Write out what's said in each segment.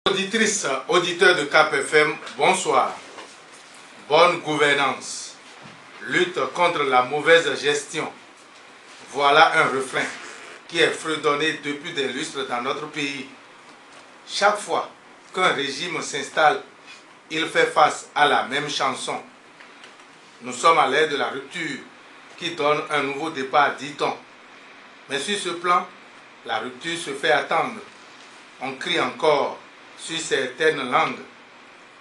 Auditrices, auditeurs de Cap FM, bonsoir. Bonne gouvernance, lutte contre la mauvaise gestion. Voilà un refrain qui est fredonné depuis des lustres dans notre pays. Chaque fois qu'un régime s'installe, il fait face à la même chanson. Nous sommes à l'ère de la rupture qui donne un nouveau départ, dit-on. Mais sur ce plan, la rupture se fait attendre. On crie encore sur certaines langues,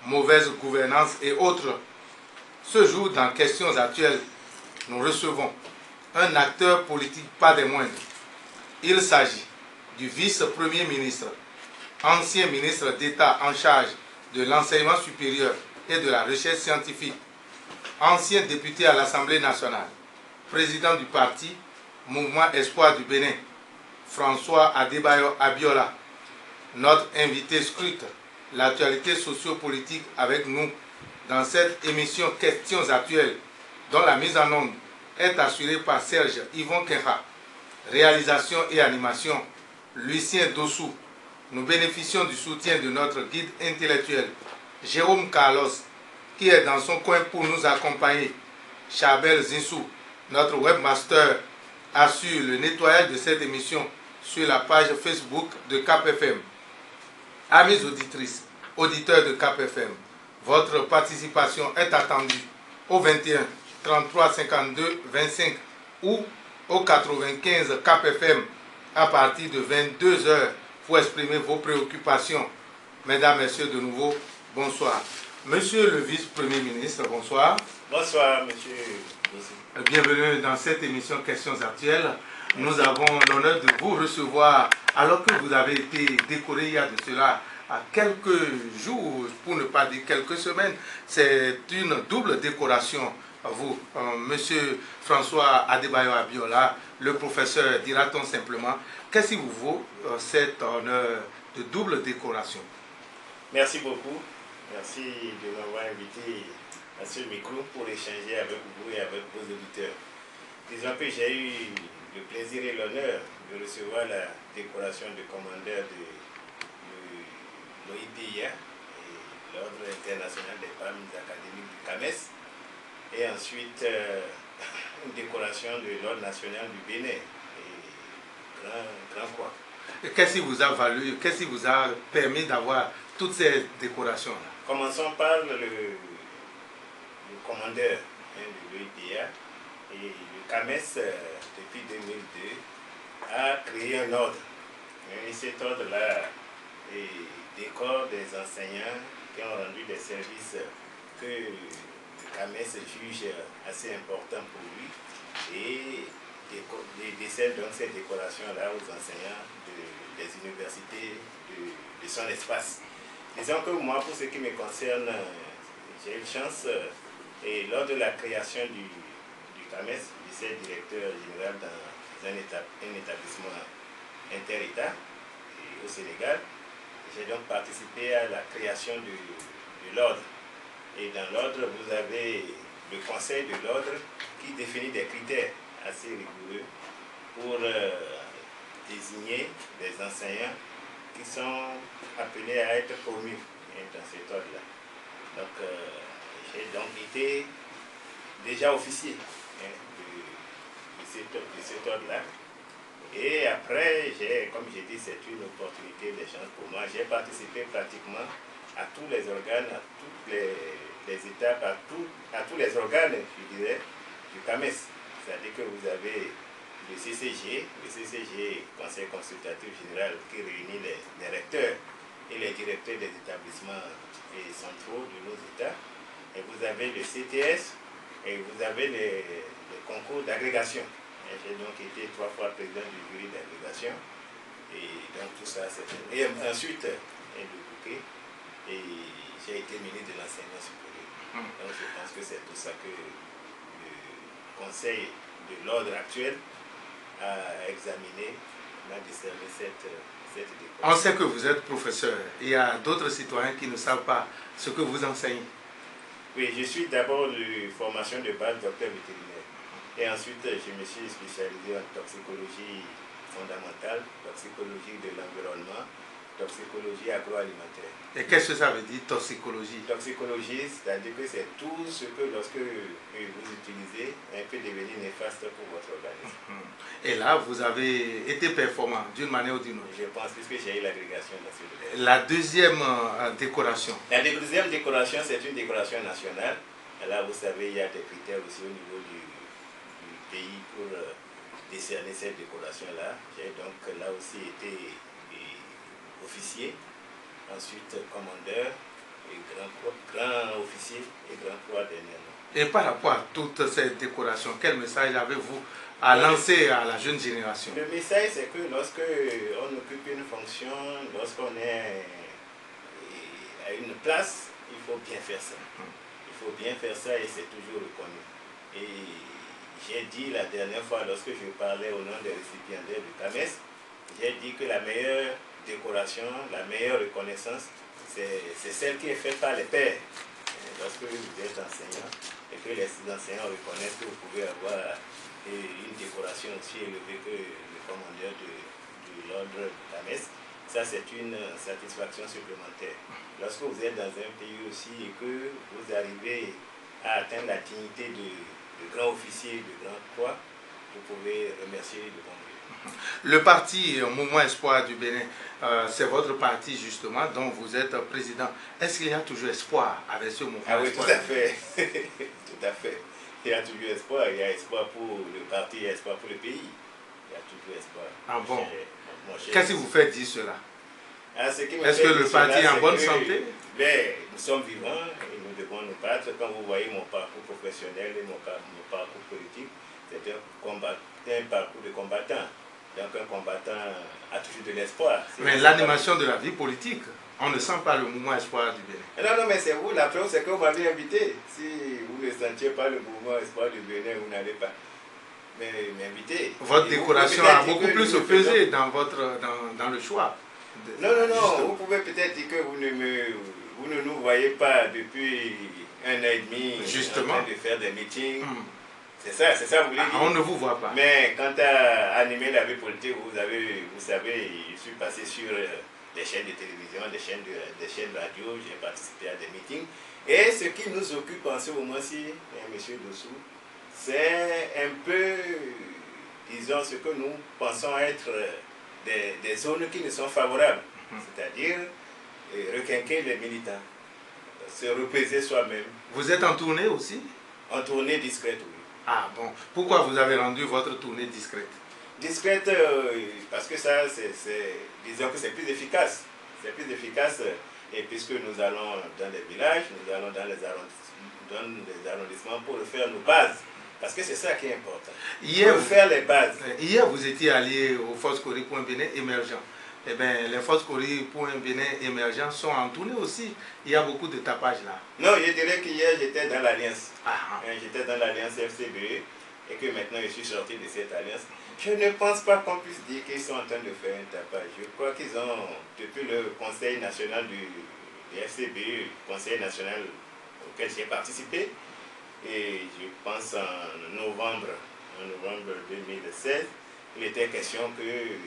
mauvaise gouvernance et autres. Ce jour, dans Questions actuelles, nous recevons un acteur politique pas des moindres. Il s'agit du vice-premier ministre, ancien ministre d'État en charge de l'enseignement supérieur et de la recherche scientifique, ancien député à l'Assemblée nationale, président du parti Mouvement Espoir du Bénin, François Adebayo Abiola. Notre invité scrute l'actualité socio-politique avec nous dans cette émission Questions actuelles, dont la mise en onde est assurée par Serge Yvon Kenha. Réalisation et animation, Lucien Dossou. Nous bénéficions du soutien de notre guide intellectuel, Jérôme Carlos, qui est dans son coin pour nous accompagner. Chabel Zinsou, notre webmaster, assure le nettoyage de cette émission sur la page Facebook de Cap FM. Amis auditrices, auditeurs de Cap FM, votre participation est attendue au 21 33 52 25 ou au 95 Cap FM à partir de 22 h pour exprimer vos préoccupations. Mesdames, Messieurs, de nouveau, bonsoir. Monsieur le vice-premier ministre, bonsoir. Bonsoir, monsieur. Bienvenue dans cette émission Questions actuelles. Nous avons l'honneur de vous recevoir alors que vous avez été décoré il y a de cela à quelques jours, pour ne pas dire quelques semaines. C'est une double décoration. Vous, monsieur François Adebayo Abiola, le professeur, dira-t-on simplement. Qu'est-ce qui vous vaut cet honneur de double décoration? Merci beaucoup. Merci de m'avoir invité à ce micro pour échanger avec vous et avec vos auditeurs. Disons que j'ai eu le plaisir et l'honneur de recevoir la décoration de commandeur de l'OIPIA, l'Ordre international des femmes académiques du CAMES, et ensuite une décoration de l'Ordre national du Bénin, et Grand Croix. Qu'est-ce qui vous a valu, qu'est-ce qui vous a permis d'avoir toutes ces décorations-là? Commençons par le commandeur de l'OIPIA. Et le CAMES, depuis 2002, a créé un ordre. Et cet ordre-là décore des enseignants qui ont rendu des services que le CAMES juge assez importants pour lui et décèle donc cette décoration-là aux enseignants des universités de son espace. Disons que moi, pour ce qui me concerne, j'ai eu chance, et lors de la création du CAMES, j'étais directeur général dans un établissement inter-État au Sénégal. J'ai donc participé à la création de l'ordre. Et dans l'ordre, vous avez le conseil de l'ordre qui définit des critères assez rigoureux pour désigner des enseignants qui sont appelés à être promus dans cet ordre-là. Donc, j'ai donc été déjà officier de cet ordre-là. Et après, comme j'ai dit, c'est une opportunité d'échange pour moi. J'ai participé pratiquement à tous les organes, à toutes les étapes, à tous les organes, je dirais, du CAMES. C'est-à-dire que vous avez le CCG, Conseil consultatif général, qui réunit les recteurs et les directeurs des établissements centraux de nos États. Et vous avez le CTS et vous avez les concours d'agrégation. J'ai donc été 3 fois président du jury d'agrégation. Et donc tout ça, c'est... Et ensuite, le bouquet, et j'ai été ministre de l'enseignement supérieur. Donc je pense que c'est tout ça que le conseil de l'ordre actuel a examiné, a décerné cette décoration. On sait que vous êtes professeur. Il y a d'autres citoyens qui ne savent pas ce que vous enseignez. Oui, je suis d'abord de formation de base docteur vétérinaire. Et ensuite, je me suis spécialisé en toxicologie fondamentale, toxicologie de l'environnement toxicologie agroalimentaire. Et qu'est-ce que ça veut dire, toxicologie? Toxicologie, c'est-à-dire que c'est tout ce que lorsque vous utilisez, peut devenir néfaste pour votre organisme. Et là, vous avez été performant d'une manière ou d'une autre. Je pense, puisque j'ai eu l'agrégation dans ce domaine. La deuxième décoration. La deuxième décoration, c'est une décoration nationale. Là, vous savez, il y a des critères aussi au niveau du pays pour décerner cette décoration-là. J'ai donc là aussi été officier, ensuite commandeur, et grand officier et grand croix dernièrement. Et par rapport à toutes ces décorations, quel message avez-vous à lancer à la jeune génération? Le message, c'est que lorsque on occupe une fonction, lorsqu'on est à une place, il faut bien faire ça. Il faut bien faire ça et c'est toujours reconnu. Et j'ai dit la dernière fois, lorsque je parlais au nom des récipiendaires du CAMES, j'ai dit que la meilleure décoration, la meilleure reconnaissance, c'est celle qui est faite par les pairs. Lorsque vous êtes enseignant et que les enseignants reconnaissent que vous pouvez avoir une décoration aussi élevée que le commandeur de l'ordre du CAMES, ça c'est une satisfaction supplémentaire. Lorsque vous êtes dans un pays aussi et que vous arrivez à atteindre la dignité de grand officier, de grand croix, vous pouvez remercier le bon Dieu. Le parti Mouvement Espoir du Bénin, c'est votre parti justement dont vous êtes président. Est-ce qu'il y a toujours espoir avec ce mouvement? Ah oui, espoir? tout à fait. Tout à fait. Il y a toujours espoir. Il y a espoir pour le parti, il y a espoir pour le pays. Il y a toujours espoir. Ah bon? Qu'est-ce qui vous fait dire cela? Est-ce que le parti est en bonne santé? Nous sommes vivants et nous devons nous battre. Quand vous voyez mon parcours professionnel et mon parcours politique, c'est un parcours de combattant. Donc un combattant a toujours de l'espoir. Mais l'animation de la vie politique, on ne sent pas le mouvement Espoir du Bénin. Non, mais c'est vous. La preuve, c'est que vous m'avez invité. Si vous ne sentiez pas le mouvement Espoir du Bénin, vous n'allez pas m'inviter. Votre décoration a beaucoup plus pesé dans le choix. Non. Vous pouvez peut-être dire que vous ne nous voyez pas depuis 1 an et demi justement en train de faire des meetings. C'est ça, vous voulez dire. On ne vous voit pas. Mais quant à animer la vie politique, vous savez, je suis passé sur des chaînes de télévision, des chaînes de radio, j'ai participé à des meetings. Et ce qui nous occupe en ce moment-ci, M. Dossou, c'est un peu, disons, ce que nous pensons être des zones qui ne sont favorables. C'est-à-dire requinquer les militants, se repaiser soi-même. Vous êtes en tournée aussi? En tournée discrète, oui. Ah bon. Pourquoi vous avez rendu votre tournée discrète? Discrète, parce que ça, disons que c'est plus efficace. C'est plus efficace, et puisque nous allons dans les villages, nous allons dans les arrondissements pour refaire nos bases. Parce que c'est ça qui est important. Pour faire les bases. Hier, vous étiez allé aux Forces Cori pour un Bénin émergent. Eh bien, les Forces Cori pour un Bénin émergent sont en tournée aussi. Il y a beaucoup de tapage là. Non, je dirais qu'hier, j'étais dans l'alliance. Ah. J'étais dans l'alliance FCBE et que maintenant, je suis sorti de cette alliance. Je ne pense pas qu'on puisse dire qu'ils sont en train de faire un tapage. Je crois qu'ils ont, depuis le Conseil national du FCBE, Conseil national auquel j'ai participé, et je pense en novembre 2016, il était question que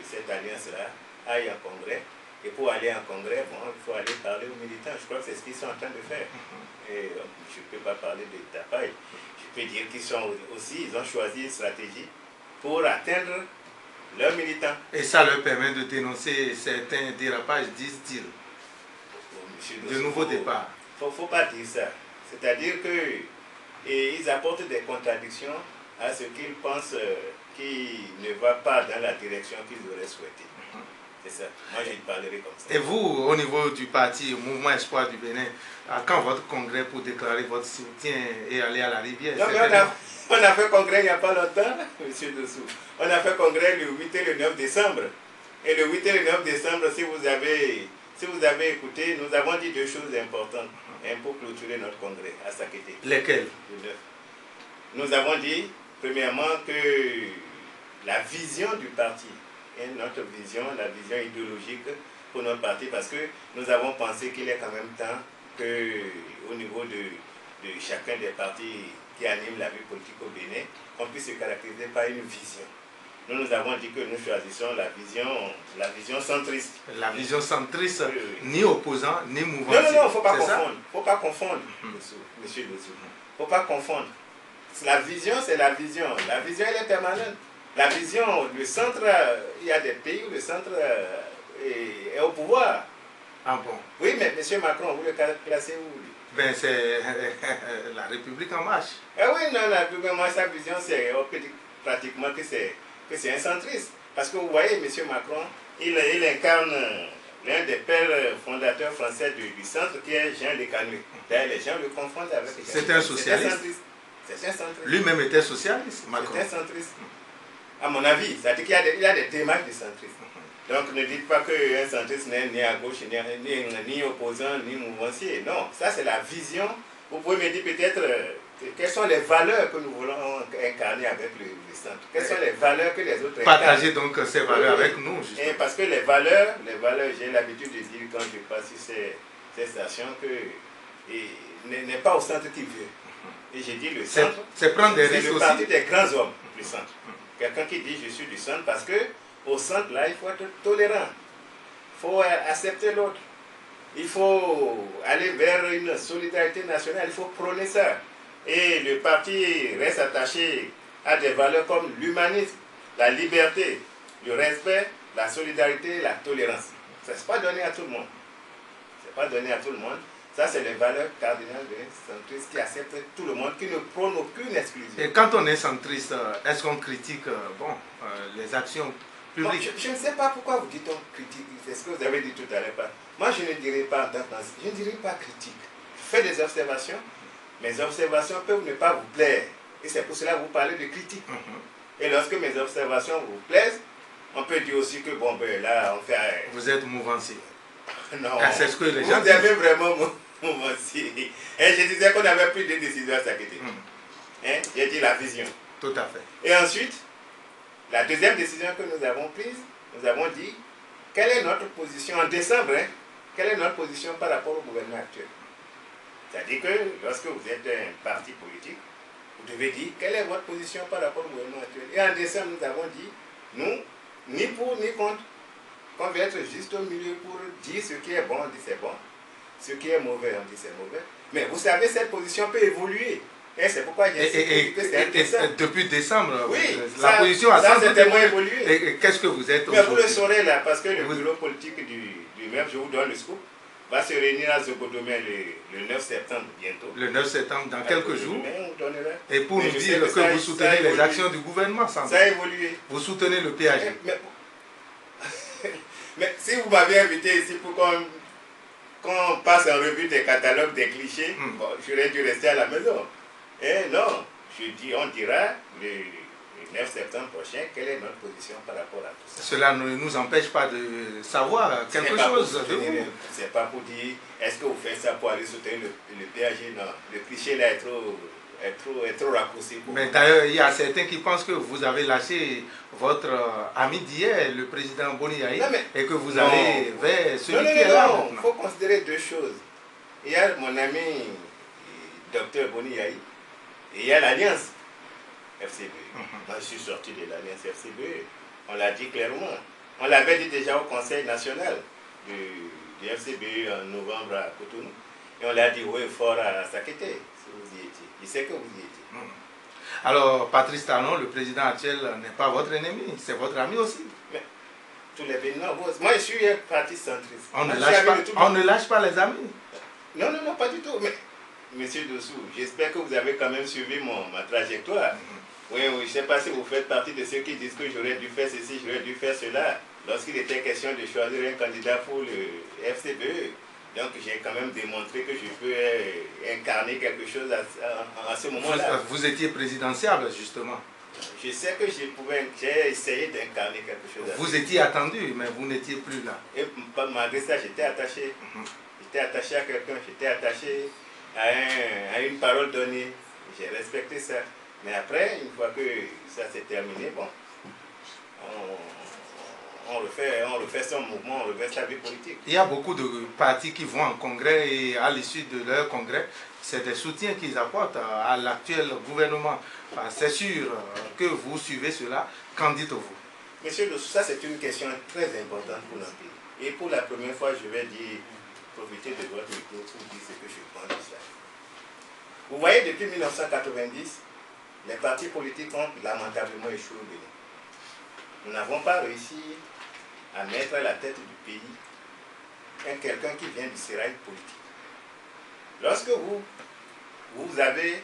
cette alliance-là aille en congrès. Et pour aller en congrès, bon, il faut aller parler aux militants. Je crois que c'est ce qu'ils sont en train de faire. Et je ne peux pas parler de tapage. Je peux dire qu'ils sont aussi, ils ont choisi une stratégie pour atteindre leurs militants. Et ça leur permet de dénoncer certains dérapages, disent-ils, de nouveaux départs. Il ne faut pas dire ça. C'est-à-dire qu'ils apportent des contradictions à ce qu'ils pensent qui ne va pas dans la direction qu'ils auraient souhaité. C'est ça. Moi, je parlerai comme ça. Et vous, au niveau du parti Mouvement Espoir du Bénin, quand votre congrès pour déclarer votre soutien et aller à la rivière? Non, mais on a fait congrès il n'y a pas longtemps, M. Dossou. On a fait congrès le 8 et le 9 décembre. Et le 8 et le 9 décembre, si vous avez écouté, nous avons dit 2 choses importantes pour clôturer notre congrès à Sakété. Lesquelles? Le 9. Nous avons dit, premièrement, que la vision du parti, notre vision, la vision idéologique pour notre parti, parce que nous avons pensé qu'il est quand même temps qu'au niveau de chacun des partis qui animent la vie politique au Bénin, on puisse se caractériser par une vision. nous avons dit que nous choisissons la vision centriste. La vision centriste, Oui, oui. ni opposant, ni mouvancier. Non, il ne faut pas C'est ça? confondre. Il ne faut pas confondre, monsieur Dossou. Il ne faut pas confondre. La vision, c'est la vision. La vision, elle est permanente. La vision, le centre, il y a des pays où le centre est au pouvoir. Ah bon? Oui, mais M. Macron, vous le classez où, lui? Ben, c'est la République en marche. Ah oui, non, la République en marche, sa vision, c'est pratiquement que c'est un centriste. Parce que vous voyez, M. Macron, il incarne l'un des pères fondateurs français du centre, qui est Jean Le Canuet. D'ailleurs, les gens le confondent avec Jean. C'est un socialiste. C'est un centriste. Lui-même était socialiste, Macron. C'est un centriste. À mon avis, c'est-à-dire qu'il y a des démarches de centrisme. Donc ne dites pas qu'un centriste n'est ni à gauche, ni opposant, ni mouvancier. Non, ça c'est la vision. Vous pouvez me dire peut-être quelles sont les valeurs que nous voulons incarner avec le centre. Quelles sont les valeurs que les autres incarnent. Partagez donc ces valeurs avec nous, justement. Et parce que les valeurs, j'ai l'habitude de dire quand je passe sur ces stations que n'est pas au centre qui veut. Et j'ai dit le centre, c'est prendre des risques c'est le aussi. parti des grands hommes, le centre. Quelqu'un qui dit je suis du centre parce que au centre là, il faut être tolérant. Il faut accepter l'autre. Il faut aller vers une solidarité nationale, il faut prôner ça. Et le parti reste attaché à des valeurs comme l'humanisme, la liberté, le respect, la solidarité, la tolérance. Ça n'est pas donné à tout le monde. C'est pas donné à tout le monde. Ça, c'est les valeurs cardinales des centristes qui acceptent tout le monde, qui ne prônent aucune exclusion. Et quand on est centriste, est-ce qu'on critique les actions publiques? Bon, je ne sais pas pourquoi vous dites on critique. C'est ce que vous avez dit tout à l'heure. Moi, je ne dirais pas en tant que je ne dirais pas critique. Je fais des observations. Mes observations peuvent ne pas vous plaire. Et c'est pour cela que vous parlez de critique. Et lorsque mes observations vous plaisent, on peut dire aussi que, bon, ben là, on fait... Vous êtes mouvancier. Non. C'est ce que les gens vous avez vraiment mouvancier. Et je disais qu'on avait pris des décisions à s'acquitter. J'ai dit la vision. Tout à fait. Et ensuite, la deuxième décision que nous avons prise, nous avons dit, quelle est notre position en décembre, quelle est notre position par rapport au gouvernement actuel? C'est-à-dire que lorsque vous êtes un parti politique, vous devez dire quelle est votre position par rapport au gouvernement actuel. Et en décembre, nous avons dit, nous, ni pour ni contre, qu'on veut être juste au milieu pour dire ce qui est bon, on dit c'est bon, ce qui est mauvais, on dit c'est mauvais. Mais vous savez, cette position peut évoluer. Et c'est pourquoi j'ai dit que c'est intéressant. Depuis décembre, oui, la position a sans doute évolué. Et qu'est-ce que vous êtes? Mais vous le saurez là, parce que le bureau politique du MEF, je vous donne le scoop, va se réunir à Zogodomé le 9 septembre bientôt. Le 9 septembre, dans quelques jours. Et pour mais nous dire que vous soutenez les actions du gouvernement, sans doute. Ça a évolué. Vous soutenez le PAG. Mais si vous m'avez invité ici pour qu'on passe en revue des catalogues, des clichés, bon, j'aurais dû rester à la maison. Et non, on dira le 9 septembre prochain quelle est notre position par rapport à tout ça. Cela ne nous empêche pas de savoir quelque chose de vous. C'est pas pour dire est-ce que vous faites ça pour aller soutenir le PAG, non. Le cliché là est trop raccourci. Mais d'ailleurs, il y a certains qui pensent que vous avez lâché votre ami d'hier, le président Boni Yayi, et que vous allez vers celui qui est là maintenant. Il faut considérer deux choses. Il y a mon ami docteur Boni Yayi, et il y a l'Alliance FCBE. Moi, je suis sorti de l'Alliance FCBE. On l'a dit clairement. On l'avait dit déjà au Conseil national du FCBE en novembre à Cotonou. Et on l'a dit haut et fort à Sakété, si vous y étiez. Il sait que vous y étiez. Alors, Patrice Talon, le président actuel, n'est pas votre ennemi, c'est votre ami aussi. Mais, tous les bénins, moi je suis un parti centriste. On ne lâche pas les amis. Non, pas du tout. Mais, Monsieur Dossou, j'espère que vous avez quand même suivi ma trajectoire. Oui, je ne sais pas si vous faites partie de ceux qui disent que j'aurais dû faire ceci, j'aurais dû faire cela. Lorsqu'il était question de choisir un candidat pour le FCBE, donc j'ai quand même démontré que je peux incarner quelque chose à ce moment-là. Vous étiez présidentiable, justement. Je sais que j'ai essayé d'incarner quelque chose. Vous étiez attendu, mais vous n'étiez plus là. Et malgré ça, j'étais attaché. J'étais attaché à quelqu'un, j'étais attaché à une parole donnée. J'ai respecté ça. Mais après, une fois que ça s'est terminé, bon, on refait son mouvement, on refait sa vie politique. Il y a beaucoup de partis qui vont en congrès et à l'issue de leur congrès, c'est des soutiens qu'ils apportent à l'actuel gouvernement. C'est sûr que vous suivez cela. Qu'en dites-vous? Monsieur Dossou, ça c'est une question très importante pour notre pays. Et pour la première fois, je vais profiter de votre micro pour dire ce que je pense de ça. Vous voyez, depuis 1990, les partis politiques ont lamentablement échoué au Bénin. Nous n'avons pas réussi à mettre à la tête du pays quelqu'un qui vient du sérail politique. Lorsque vous avez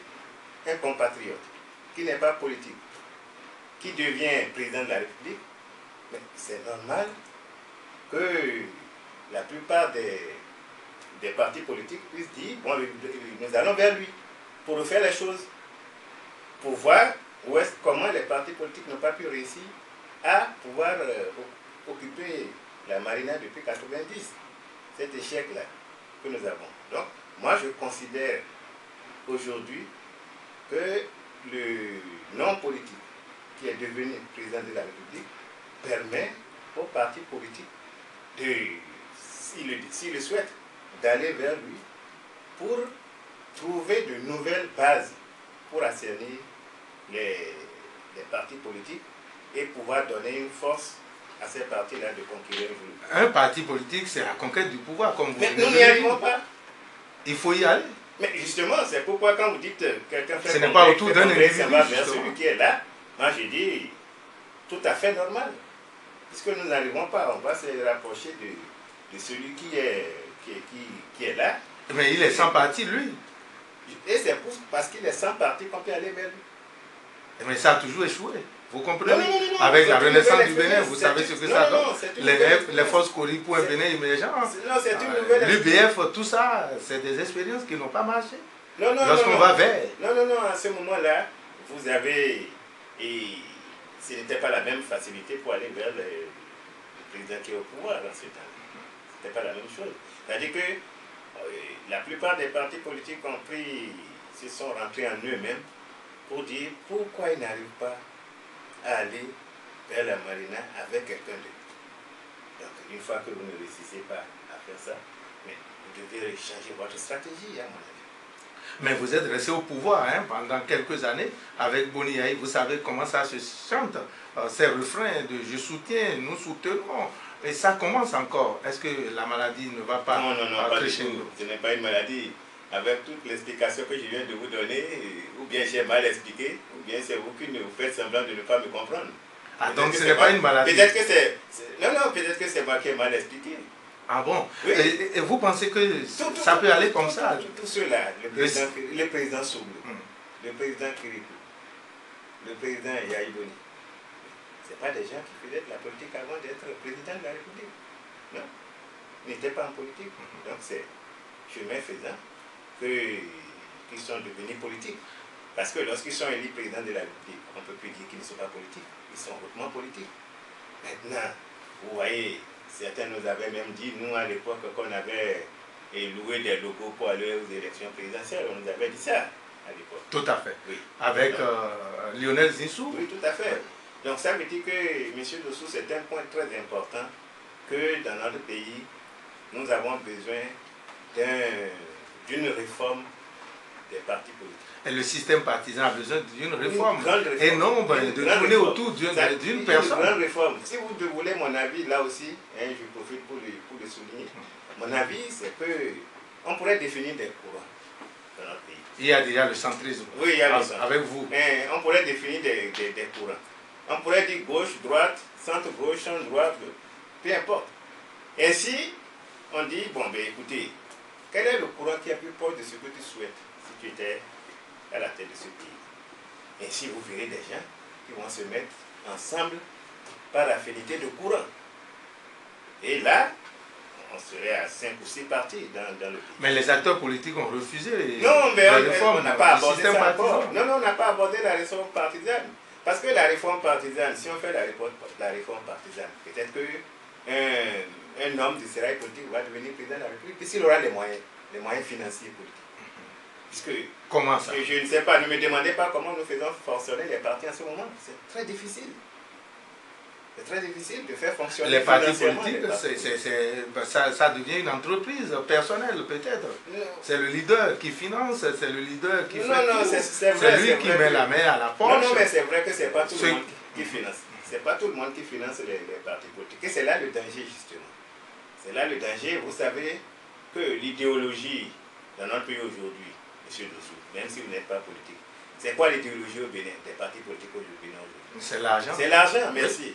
un compatriote qui n'est pas politique, qui devient président de la République, c'est normal que la plupart des partis politiques puissent dire, bon, nous allons vers lui pour refaire les choses, pour voir comment les partis politiques n'ont pas pu réussir à pouvoir occuper la marina depuis 1990. Cet échec-là que nous avons. Donc, moi je considère aujourd'hui que le non-politique qui est devenu président de la République permet aux partis politiques, s'ils le souhaitent, d'aller vers lui pour trouver de nouvelles bases pour assainir les partis politiques et pouvoir donner une force à ces partis-là de conquérir le pouvoir. Un parti politique, c'est la conquête du pouvoir, comme vous Mais nous n'y arrivons pas. Il faut y aller. Mais justement, c'est pourquoi quand vous dites quelqu'un fait ce n'est pas autour d'un individu, ça va vers celui qui est là, moi j'ai dit tout à fait normal. Puisque nous n'arrivons pas, on va se rapprocher de celui qui est là. Mais il est sans parti, lui. Et c'est parce qu'il est sans parti qu'on peut aller vers lui. Mais ça a toujours échoué. Vous comprenez? Non, avec la renaissance du Bénin, vous savez ce que ça donne. Les forces Coric pour un Bénin émergent. Non, c'est une nouvelle L'UBF, tout ça, c'est des expériences qui n'ont pas marché. Lorsqu'on va vers. Non, à ce moment-là, vous avez. Et ce n'était pas la même facilité pour aller vers le président qui est au pouvoir dans ce temps. Ce n'était pas la même chose. C'est-à-dire que la plupart des partis politiques se sont rentrés en eux-mêmes pour dire pourquoi ils n'arrivent pas à aller vers la marina avec quelqu'un d'autre. Donc, une fois que vous ne réussissez pas à faire ça, mais vous devez changer votre stratégie, à mon avis. Mais vous êtes resté au pouvoir pendant quelques années avec Boni Yahi. Vous savez comment ça se chante, ces refrains de « je soutiens, nous soutenons ». Et ça commence encore. Est-ce que la maladie ne va pas Non, pas du crescendo? tout. Ce n'est pas une maladie. Avec toute l'explication que je viens de vous donner, ou bien j'ai mal expliqué, ou bien c'est vous qui vous faites semblant de ne pas me comprendre. Donc ce n'est pas une maladie. Peut-être que c'est... Non, peut-être que c'est moi qui ai mal expliqué. Ah bon? Oui. Et vous pensez que ça peut aller comme ça? Tout cela, le président Soublou, le président Kirikou, le président Yahi Boni, ce n'est pas des gens qui faisaient de la politique avant d'être président de la République. Non, ils n'étaient pas en politique. Donc c'est chemin faisant qu'ils sont devenus politiques. Parce que lorsqu'ils sont élus président de la République, on ne peut plus dire qu'ils ne sont pas politiques. Ils sont hautement politiques. Maintenant, vous voyez, certains nous avaient même dit, nous à l'époque, qu'on avait loué des logos pour aller aux élections présidentielles. On nous avait dit ça à l'époque. Tout à fait. Oui. Avec Lionel Zinsou. Oui, tout à fait. Donc ça veut dire que, M. Dossou, c'est un point très important que dans notre pays, nous avons besoin d'une réforme des partis politiques. Et le système partisan a besoin d'une réforme. Réforme. Et non de tourner autour d'une personne. Une grande réforme. Si vous voulez mon avis, là aussi, je profite pour le souligner. Mon avis, c'est qu'on pourrait définir des courants dans notre pays. Il y a déjà le centrisme. Oui, il y a le centrisme. Avec vous. On pourrait définir des courants. On pourrait dire gauche, droite, centre-gauche, centre-droite, peu importe. Ainsi, on dit, bon, ben écoutez, quel est le courant qui est plus proche de ce que tu souhaites si tu étais à la tête de ce pays? Ainsi, vous verrez des gens qui vont se mettre ensemble par affinité de courant. Et là, on serait à 5 ou 6 partis dans le pays. Mais les acteurs politiques ont refusé non, mais réforme on n'a pas abordé système ça partisan. encore. Non, on n'a pas abordé la réforme partisane. Parce que la réforme partisane, si on fait la réforme partisane, peut-être qu'un homme du sérail politique va devenir président de la République, puisqu'il aura les moyens financiers politiques. Puisque, comment ça? je ne sais pas, ne me demandez pas comment nous faisons fonctionner les partis en ce moment. C'est très difficile. C'est très difficile de faire fonctionner les partis financièrement politiques, les partis. ça devient une entreprise personnelle peut-être. C'est le leader qui finance, c'est le leader qui fait tout. C'est lui qui met la main à la poche. Non, mais c'est vrai que c'est pas tout le monde qui finance. C'est pas tout le monde qui finance les partis politiques. Et c'est là le danger justement. C'est là le danger. Vous savez que l'idéologie dans notre pays aujourd'hui, M. Dossou, même si vous n'êtes pas politique, c'est quoi l'idéologie au Bénin, des partis politiques au Bénin aujourd'hui? C'est l'argent. C'est l'argent, merci.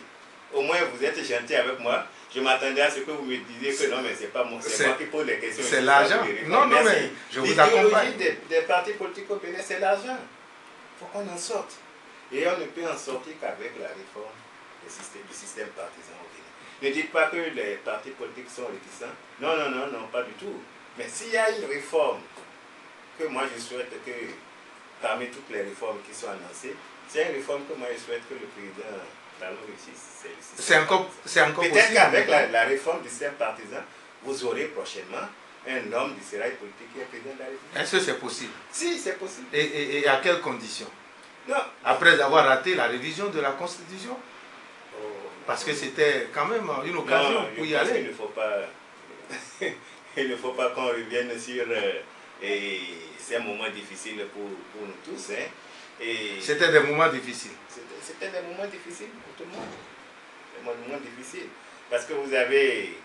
Au moins vous êtes gentil avec moi. Je m'attendais à ce que vous me disiez que non, mais c'est pas moi, c'est moi qui pose les questions. C'est l'argent. Non, non, mais je vous accompagne. L'idéologie des partis politiques au Bénin, c'est l'argent. Il faut qu'on en sorte. Et on ne peut en sortir qu'avec la réforme du système partisan au Bénin. Ne dites pas que les partis politiques sont réticents. Non, non, non, non, pas du tout. Mais s'il y a une réforme que moi je souhaite que, parmi toutes les réformes qui sont annoncées, c'est une réforme que moi je souhaite que le président Talon réussisse. C'est encore possible. Peut-être qu'avec la réforme du système partisan, vous aurez prochainement un homme du sérail politique qui est président de la République. Est-ce que c'est possible? Si, c'est possible. Et à quelles conditions? Non. Après avoir raté la révision de la Constitution? Parce que c'était quand même une occasion pour y aller. Il ne faut pas qu'on revienne sur ces moments difficiles pour nous tous. Hein. C'était des moments difficiles. C'était des moments difficiles pour tout le monde. Des moments difficiles. Parce que vous avez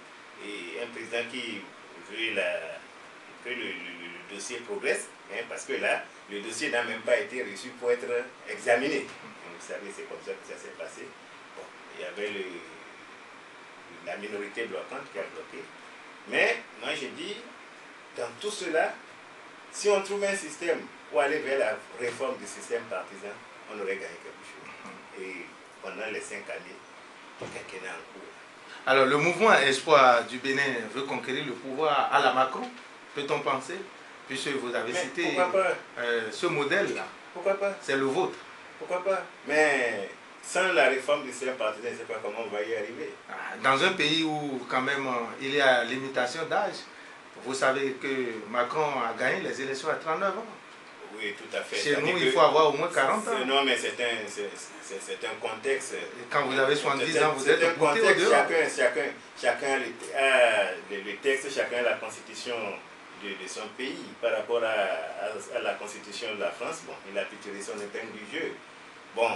un président qui veut que le dossier progresse. Hein, parce que là, le dossier n'a même pas été reçu pour être examiné. Vous savez, c'est comme ça que ça s'est passé. Bon, il y avait la minorité bloquante qui a bloqué. Mais moi je dis, dans tout cela, si on trouve un système pour aller vers la réforme du système partisan, on aurait gagné quelque chose. Et pendant les 5 années, le quinquennat en cours. Alors le mouvement Espoir du Bénin veut conquérir le pouvoir à la Macron, peut-on penser? Puisque vous avez cité ce modèle-là. Pourquoi pas? C'est le vôtre. Pourquoi pas? Mais sans la réforme du système partisan, je ne sais pas comment on va y arriver. Dans un pays où quand même il y a limitation d'âge, vous savez que Macron a gagné les élections à 39 ans. Oui, tout à fait. Chez nous, il faut avoir au moins 40 ans. Non, mais c'est un contexte. Et quand vous avez 70 ans, vous êtes un contexte. Chacun a le texte, chacun a la constitution de son pays par rapport à la constitution de la France. Bon, il a pu tirer son épingle du jeu. Bon,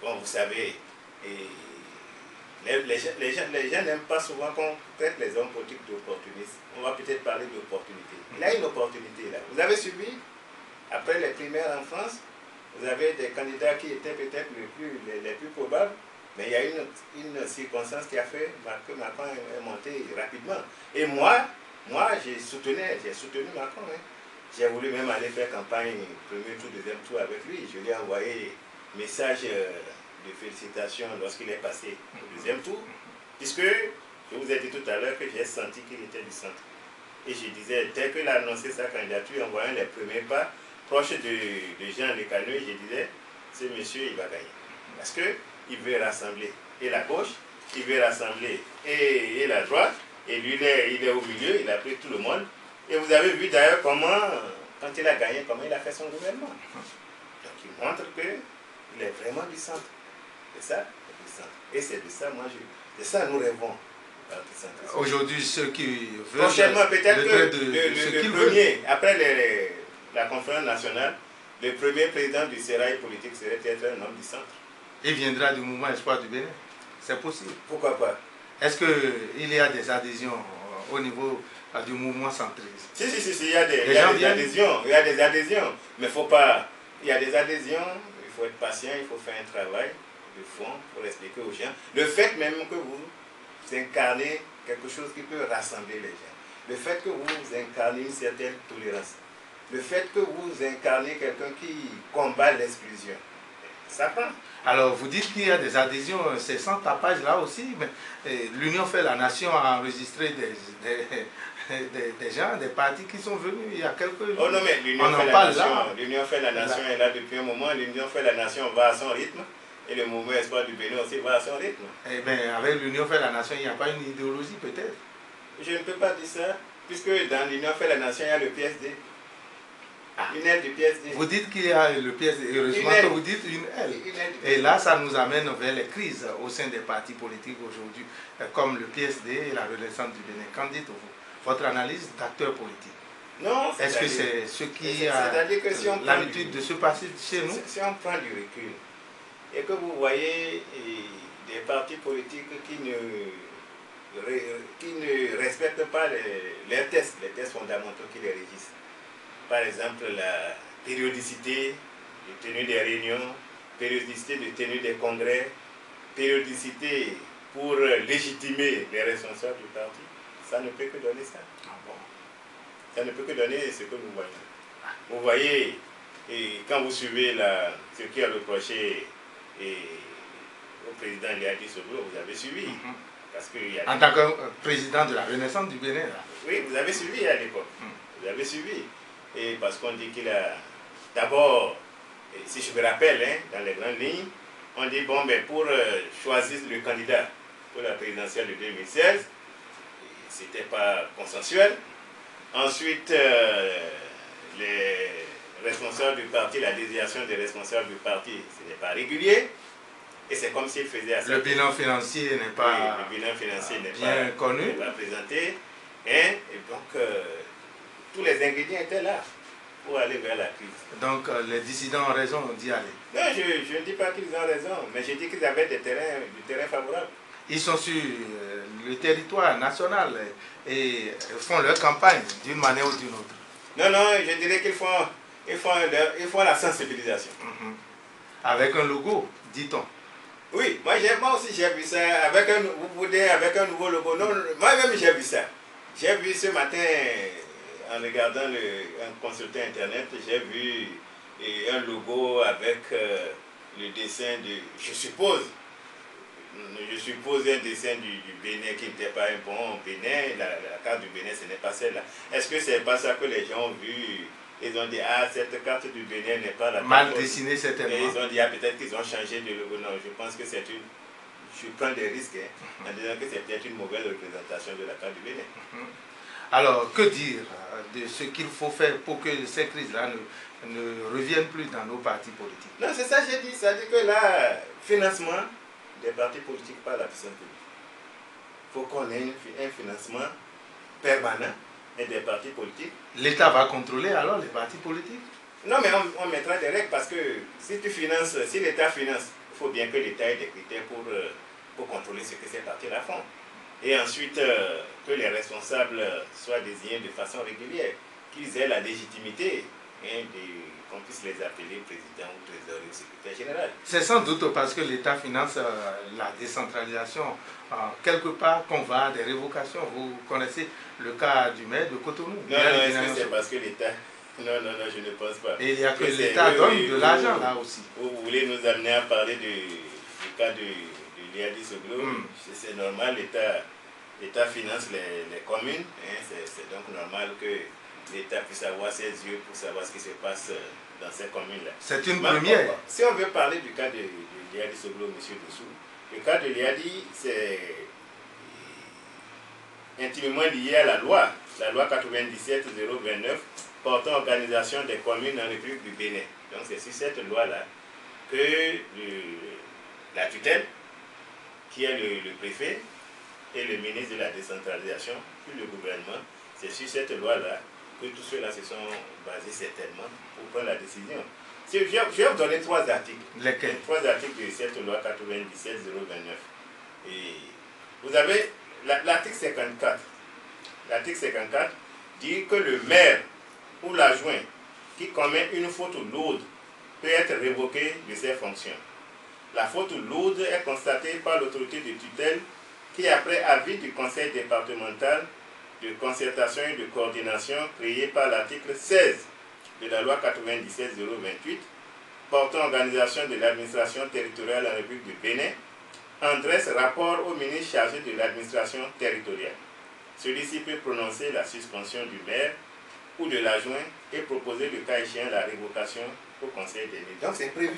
vous savez, les gens n'aiment pas souvent qu'on traite les hommes politiques d'opportunistes. On va peut-être parler d'opportunité. Il a une opportunité là. Vous avez suivi, après les primaires en France, vous avez des candidats qui étaient peut-être les plus probables, mais il y a une circonstance qui a fait que Macron est monté rapidement. Et moi j'ai soutenu Macron. Hein. J'ai voulu même aller faire campagne premier tour, deuxième tour avec lui. Je lui ai envoyé message de félicitations lorsqu'il est passé au deuxième tour, puisque je vous ai dit tout à l'heure que j'ai senti qu'il était du centre. Et je disais, dès qu'il a annoncé sa candidature, en voyant les premiers pas, proche de Jean Le Canuet, je disais, ce monsieur, il va gagner. Parce qu'il veut rassembler et la gauche, il veut rassembler et la droite, et lui, il est au milieu, il a pris tout le monde. Et vous avez vu d'ailleurs comment, quand il a gagné, comment il a fait son gouvernement. Donc il montre qu'il est vraiment du centre. C'est ça, du centre. Et c'est de ça, de ça nous rêvons. Aujourd'hui, ceux qui veulent... Prochainement, peut-être que le premier, après la conférence nationale, le premier président du sérail politique serait peut-être un homme du centre. Il viendra du mouvement Espoir du Bénin. C'est possible. Pourquoi pas? Est-ce qu'il y a des adhésions au niveau du mouvement centriste? Si, il y a des adhésions. Mais faut pas... Il y a des adhésions, il faut être patient, il faut faire un travail de fond pour expliquer aux gens. Le fait même que vous incarnez quelque chose qui peut rassembler les gens. Le fait que vous incarnez une certaine tolérance. Le fait que vous incarnez quelqu'un qui combat l'exclusion. Ça prend. Alors, vous dites qu'il y a des adhésions, c'est sans tapage là aussi, mais l'Union fait la Nation a enregistré des gens, des partis qui sont venus il y a quelques jours. Oh non, mais l'Union fait la Nation est là depuis un moment, l'Union fait la Nation va à son rythme, et le mouvement Espoir du Bénin aussi va à son rythme. Eh bien, avec l'Union fait la Nation, il n'y a pas une idéologie peut-être? Je ne peux pas dire ça, puisque dans l'Union fait la Nation, il y a le PSD. Une aile du PSD. Vous dites qu'il y a le PSD, heureusement que vous dites une aile. Et là, ça nous amène vers les crises au sein des partis politiques aujourd'hui, comme le PSD et la Renaissance du Bénin. Qu'en dites-vous? Votre analyse d'acteur politique? Non, est-ce que c'est ce qui a l'habitude de se passer chez nous? Si on prend du recul et que vous voyez des partis politiques qui ne respectent pas les tests fondamentaux qui les régissent. Par exemple, la périodicité de tenue des réunions, périodicité de tenue des congrès, périodicité pour légitimer les responsables du parti, ça ne peut que donner ça. Ça ne peut que donner ce que nous voyons. Vous voyez, et quand vous suivez ce qui a reproché au président Liadi Soglo, vous avez suivi. Parce que en tant que président de la Renaissance du Bénin, là. Oui, vous avez suivi à l'époque. Vous avez suivi. Et parce qu'on dit qu'il a... D'abord, si je me rappelle, dans les grandes lignes, on dit, bon, ben, pour choisir le candidat pour la présidentielle de 2016, c'était pas consensuel. Ensuite, les responsables du parti, la désignation des responsables du parti, ce n'est pas régulier. Et c'est comme s'il faisait assez. Le bilan financier n'est pas, le bilan financier n'est bien connu. N'est pas présenté. Et donc, tous les ingrédients étaient là pour aller vers la crise. Donc, les dissidents ont raison d'y aller. Non, je ne dis pas qu'ils ont raison, mais je dis qu'ils avaient du terrain favorable. Ils sont sur le territoire national et font leur campagne d'une manière ou d'une autre. Non, non, je dirais qu'ils font la sensibilisation. Avec un logo, dit-on. Oui, moi aussi j'ai vu ça, avec un nouveau logo. Non, moi-même j'ai vu ça. J'ai vu ce matin, en regardant un consultant internet, j'ai vu un logo avec le dessin de, je suppose un dessin du Bénin qui n'était pas un bon Bénin, la carte du Bénin, ce n'est pas celle-là. Est-ce que c'est pas ça que les gens ont vu? Ils ont dit, ah, cette carte du Bénin n'est pas la carte. Mal dessinée, certainement. Et ils ont dit, ah, peut-être qu'ils ont changé de logo. Non, je pense que c'est une... Je prends des risques en disant que c'est peut-être une mauvaise représentation de la carte du Bénin. Alors, que dire de ce qu'il faut faire pour que ces crises-là ne reviennent plus dans nos partis politiques? Non, c'est ça que j'ai dit. Ça dit que là, financement des partis politiques par la puissance publique. Il faut qu'on ait un financement permanent et des partis politiques. L'État va contrôler alors les partis politiques? Non, mais on mettra des règles parce que si l'État finance, il faut bien que l'État ait des critères pour contrôler ce que ces partis-là font. Et ensuite, que les responsables soient désignés de façon régulière, qu'ils aient la légitimité qu'on puisse les appeler président ou trésorier ou secrétaire général. C'est sans doute parce que l'État finance la décentralisation. Quelque part qu'on va à des révocations. Vous connaissez le cas du maire de Cotonou. Non, non, est-ce que c'est parce que l'État... Non, je ne pense pas. Et il y a que l'État donne de l'argent là aussi. Vous voulez nous amener à parler du cas de Liadi Soglo. C'est normal, l'État finance les communes. C'est donc normal que l'État puisse avoir ses yeux pour savoir ce qui se passe dans ces communes-là. C'est une première. Si on veut parler du cas de Liadi Soglo, M. Dessous, le cas de Liadi, c'est intimement lié à la loi 97-029 portant organisation des communes en République du Bénin. Donc c'est sur cette loi-là que la tutelle, qui est le préfet et le ministre de la décentralisation, puis le gouvernement, c'est sur cette loi-là que tous ceux-là se sont basés certainement pour prendre la décision. Je vais vous donner 3 articles. Lesquels? 3 articles de cette loi 97-029. Et vous avez l'article 54. L'article 54 dit que le maire ou l'adjoint qui commet une faute lourde peut être révoqué de ses fonctions. La faute lourde est constatée par l'autorité de tutelle qui, après avis du conseil départemental de concertation et de coordination créé par l'article 16 de la loi 97-028 portant organisation de l'administration territoriale en République du Bénin, en dresse rapport au ministre chargé de l'administration territoriale. Celui-ci peut prononcer la suspension du maire ou de l'adjoint et proposer le cas échéant la révocation au conseil des ministres. Donc c'est prévu.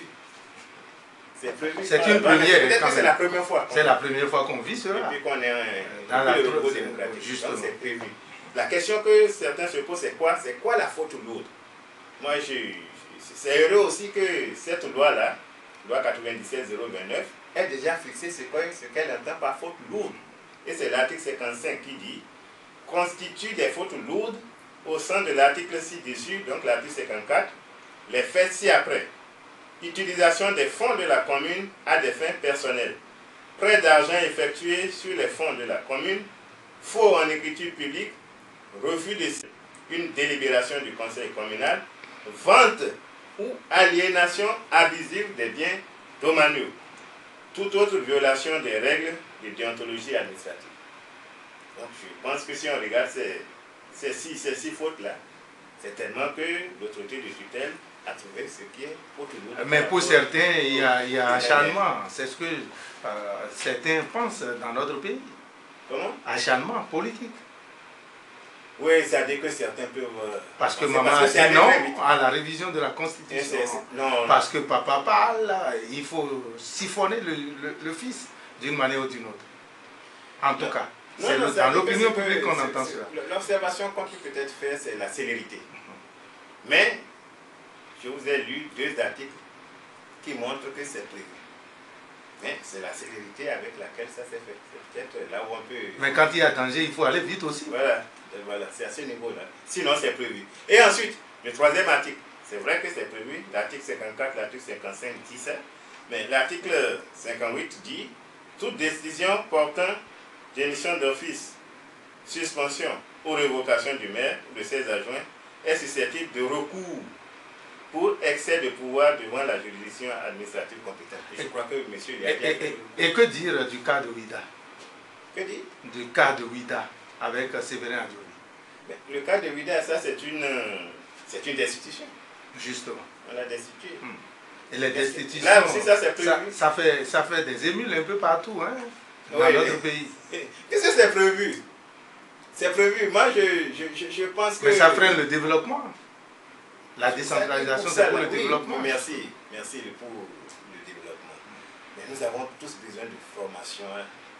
C'est prévu. C'est une première. Peut-être que c'est la première fois. C'est la première fois qu'on vit cela. Depuis qu'on est dans la repos démocratique. Justement. Donc c'est prévu. La question que certains se posent, c'est quoi? C'est quoi la faute lourde? moi, c'est heureux aussi que cette loi-là, loi 97-029, est déjà fixée ce qu'elle entend par faute lourde. Et c'est l'article 55 qui dit constitue des fautes lourdes au sens de l'article ci-dessus, donc l'article 54, les faits ci-après. Utilisation des fonds de la commune à des fins personnelles. Prêt d'argent effectué sur les fonds de la commune. Faux en écriture publique. Refus de une délibération du conseil communal. Vente ou aliénation abusive des biens domaniaux. Toute autre violation des règles de déontologie administrative. Donc je pense que si on regarde ces six fautes-là, c'est tellement que l'autorité de tutelle a trouvé ce qui est faute lourde. Mais pour certains, il y a acharnement. C'est ce que certains pensent dans notre pays. Comment? Acharnement politique. Oui, c'est-à-dire que certains peuvent... Parce que maman a dit non à la révision de la Constitution. Non. Parce que papa parle, il faut siphonner le fils d'une manière ou d'une autre. En tout cas, c'est dans l'opinion publique qu'on entend cela. L'observation qu'on peut peut-être faire, c'est la célérité. Mais, je vous ai lu 2 articles qui montrent que c'est prévu. Mais c'est la célérité avec laquelle ça s'est fait. C'est peut-être là où on peut... Mais quand il y a danger, il faut aller vite aussi. Voilà, c'est à ce niveau-là. Sinon, c'est prévu. Et ensuite, le 3e article, c'est vrai que c'est prévu. L'article 54, l'article 55 dit ça. Mais l'article 58 dit toute décision portant démission d'office, suspension ou révocation du maire ou de ses adjoints est susceptible de recours pour excès de pouvoir devant la juridiction administrative compétente. Je crois que monsieur l'a dit. Et que dire du cas de Ouida? Que dire? Du cas de Ouida avec Séverin Adjoli. Le cas de Ouida, ça c'est une destitution. Justement. On l'a destitué. Et les destitutions, là aussi, ça c'est prévu. Ça fait des émules un peu partout, hein, dans notre pays. Qu'est-ce que c'est prévu? C'est prévu. Moi, je pense que... Mais ça freine le développement. La décentralisation, c'est pour le développement. Merci pour le développement. Mais nous avons tous besoin de formation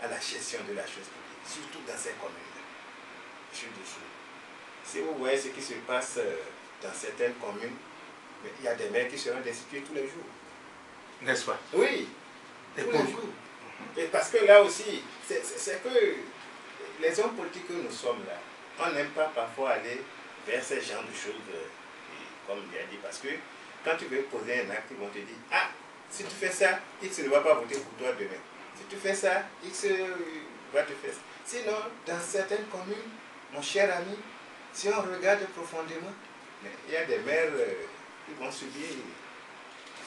à la gestion de la chose publique, surtout dans ces communes-là. Je suis déçu. Si vous voyez ce qui se passe dans certaines communes, il y a des maires qui seront destitués tous les jours. N'est-ce pas? Oui, tous les jours. Et parce que là aussi, c'est que les hommes politiques que nous sommes là, on n'aime pas parfois aller vers ce genre de choses, comme il a dit, parce que quand tu veux poser un acte, ils vont te dire, ah, si tu fais ça, X ne va pas voter pour toi demain. Si tu fais ça, X va te faire ça. Sinon, dans certaines communes, mon cher ami, si on regarde profondément, il y a des maires qui vont subir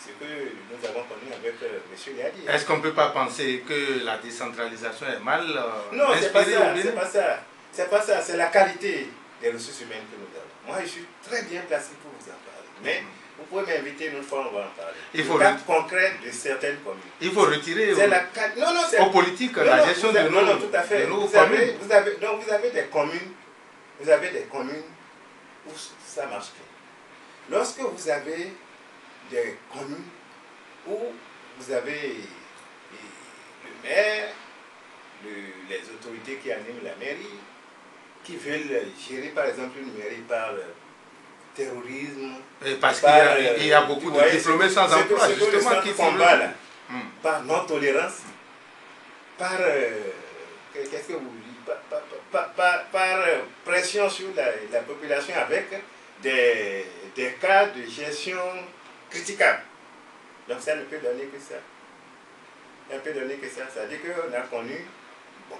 ce que nous avons connu avec M. Liadi. Est-ce qu'on ne peut pas penser que la décentralisation est mal non, c'est pas ça, c'est pas ça. C'est pas ça, c'est la qualité des ressources humaines que nous avons. Moi, je suis très bien placé pour vous en parler. Mais vous pouvez m'inviter une fois, on va en parler. Il faut le cas concret de certaines communes. Il faut retirer aux politiques la gestion de nos communes. Non, tout à fait. Vous avez des communes où ça marche bien. Lorsque vous avez des communes où vous avez le maire, les autorités qui animent la mairie, qui veulent gérer par exemple une mairie par terrorisme. Parce qu'il y a beaucoup de diplômés sans emploi, justement, qui font là, par non-tolérance, par qu'est-ce que vous dites, par pression sur la population avec des cas de gestion critiquables. Donc ça ne peut donner que ça. Ça peut donner que ça. Ça veut dire qu'on a connu. Bon,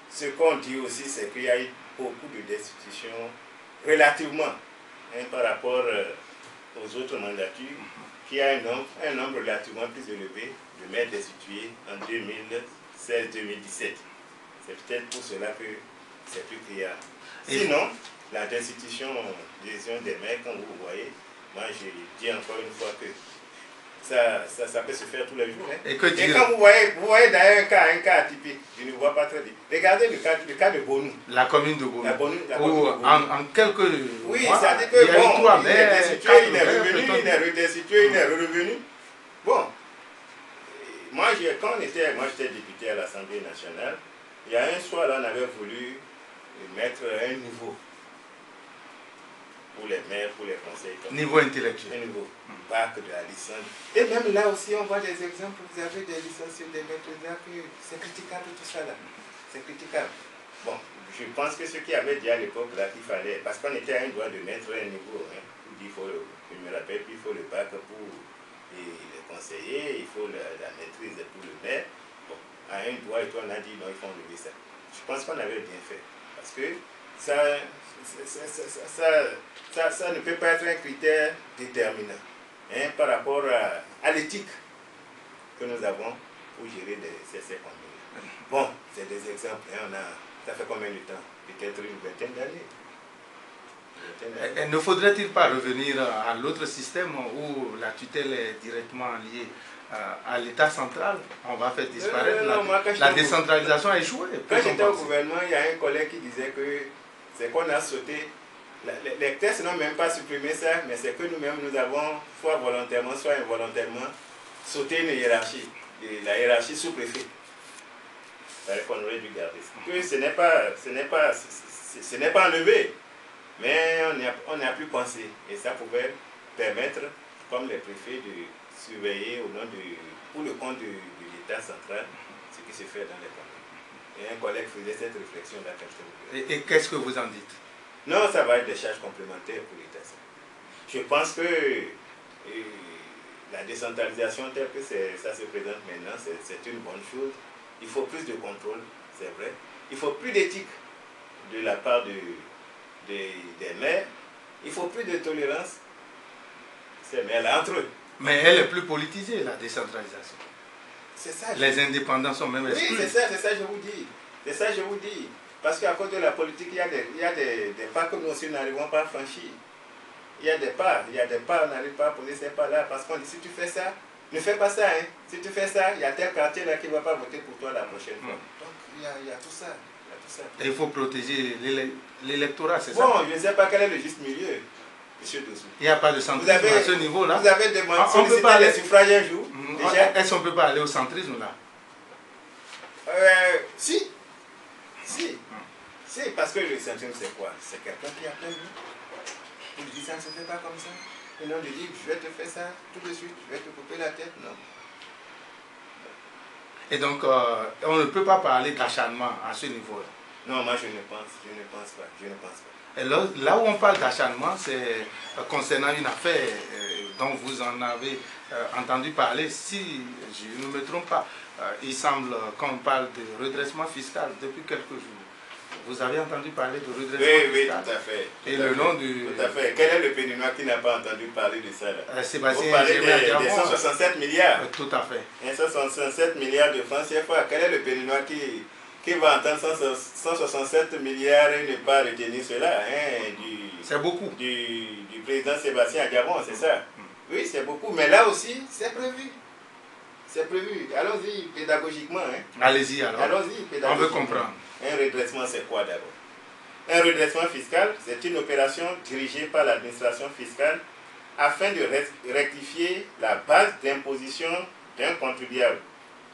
ce qu'on dit aussi, c'est qu'il y a eu beaucoup de destitutions relativement par rapport aux autres mandatures, qui a un nombre relativement plus élevé de maires destitués en 2016-2017. C'est peut-être pour cela que c'est plus clair. Sinon, la destitution des maires, comme vous voyez, moi je dis encore une fois que ça peut se faire tous les jours. Hein. Et quand vous voyez d'ailleurs un cas atypique, je ne vois pas très bien. Regardez le cas de Bonou. La commune de Bonou. En quelques oui, mois, ça dit que il est destitué, il est revenu, il est redestitué, il est revenu. Bon, moi j'étais député à l'Assemblée nationale. Il y a un soir là, on avait voulu mettre un niveau pour les maires, pour les conseils. Niveau intellectuel. Niveau, pas que de la licence. Et même là aussi, on voit des exemples. Vous avez des licences sur des maîtres d'arts, c'est critiquable tout ça là. C'est critiquable. Bon, je pense que ce qui avait dit à l'époque là qu'il fallait, parce qu'on était à un droit de mettre un niveau, hein, il faut, je me rappelle qu'il faut le bac pour les conseillers, il faut la maîtrise pour le maire. Bon, à un droit, et toi on a dit non, il faut enlever ça. Je pense qu'on avait bien fait. Parce que ça ne peut pas être un critère déterminant, hein, par rapport à l'éthique que nous avons pour gérer ces communes. Bon, c'est des exemples. Hein, ça fait combien de temps? Peut-être une vingtaine d'années. Ne faudrait-il pas revenir à l'autre système où la tutelle est directement liée à l'État central? On va faire disparaître. La décentralisation a échoué. Quand j'étais au gouvernement, il y a un collègue qui disait que c'est qu'on a sauté. Les textes n'ont même pas supprimé ça, mais c'est que nous-mêmes, nous avons, soit volontairement, soit involontairement, sauté une hiérarchie. La hiérarchie sous-préfet. On aurait dû garder ça. Que ce n'est pas enlevé, mais on a pu penser. Et ça pouvait permettre, comme les préfets, de surveiller pour le compte de l'État central ce qui se fait dans les communes. Et un collègue faisait cette réflexion-là. Et qu'est-ce que vous en dites? Non, ça va être des charges complémentaires pour l'État. Je pense que la décentralisation telle que ça se présente maintenant, c'est une bonne chose. Il faut plus de contrôle, c'est vrai. Il faut plus d'éthique de la part des maires. Il faut plus de tolérance, ces maires-là, entre eux. Mais elle est plus politisée, la décentralisation. C'est ça. Les indépendants sont même exclus. Oui, c'est ça, je vous dis. C'est ça, je vous dis. Parce qu'à cause de la politique, il y a des pas que nous aussi n'arrivons pas à franchir. Il y a des pas, on n'arrive pas à poser ces pas-là. Parce qu'on dit, si tu fais ça, ne fais pas ça. Hein. Si tu fais ça, il y a tel quartier là qui ne va pas voter pour toi la prochaine fois. Donc, il y a tout ça. Et il faut protéger l'électorat, c'est ça? Bon, je ne sais pas quel est le juste milieu, monsieur Dossou. Il n'y a pas de centrisme à ce niveau-là. Vous avez demandé solliciter les suffrages un jour. Est-ce qu'on ne peut pas aller au centrisme là? Si, parce que le centrisme c'est quoi? C'est quelqu'un qui appelle nous. Il dit ça ne se fait pas comme ça. Et non, il dit je vais te faire ça tout de suite, je vais te couper la tête. Non. Et donc, on ne peut pas parler d'acharnement à ce niveau-là. Non, moi je ne pense pas. Et là où on parle d'acharnement, c'est concernant une affaire dont vous en avez entendu parler, si je ne me trompe pas. Il semble qu'on parle de redressement fiscal depuis quelques jours. Vous avez entendu parler de redressement fiscal? Oui, tout à fait. Et le nom du... Tout à fait. Quel est le Béninois qui n'a pas entendu parler de ça là? Sébastien, vous parlez des 167 milliards. Tout à fait. 167 milliards de francs CFA. Quel est le Béninois qui va entendre 167 milliards et ne pas retenir cela, hein, c'est beaucoup. Du président Sébastien Diabon, c'est ça? Oui, c'est beaucoup. Mais là aussi, c'est prévu. C'est prévu. Allons-y pédagogiquement. Hein. Allez-y alors. Allons-y pédagogiquement. On veut comprendre. Un redressement, c'est quoi d'abord? Un redressement fiscal, c'est une opération dirigée par l'administration fiscale afin de rectifier la base d'imposition d'un contribuable.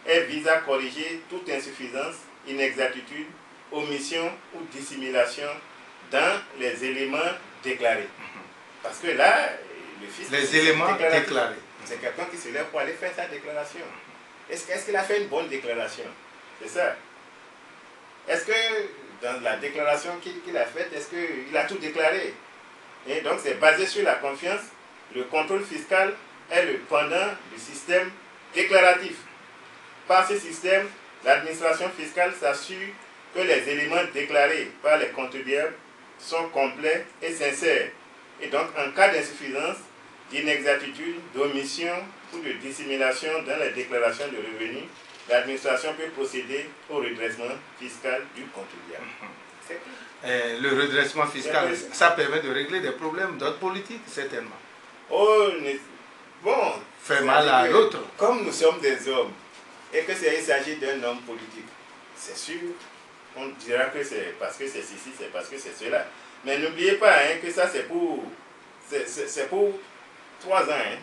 Elle vise à corriger toute insuffisance, inexactitude, omission ou dissimulation dans les éléments déclarés. Parce que là, le fisc... Les éléments déclarés. C'est quelqu'un qui se lève pour aller faire sa déclaration. Est-ce qu'il a fait une bonne déclaration? C'est ça. Est-ce que dans la déclaration qu'il a faite, est-ce qu'il a tout déclaré? Et donc c'est basé sur la confiance. Le contrôle fiscal est le pendant du système déclaratif. Par ce système, l'administration fiscale s'assure que les éléments déclarés par les contribuables sont complets et sincères. Et donc en cas d'insuffisance, d'inexactitude, d'omission ou de dissimulation dans les déclarations de revenus, l'administration peut procéder au redressement fiscal du contribuable. Le redressement fiscal, ça permet de régler des problèmes d'ordre politique, certainement. Oh, bon, fait mal à l'autre. Comme nous sommes des hommes, et que il s'agit d'un homme politique, c'est sûr, on dira que c'est parce que c'est ceci, c'est parce que c'est cela. Mais n'oubliez pas hein, que ça c'est pour 3 ans. Hein.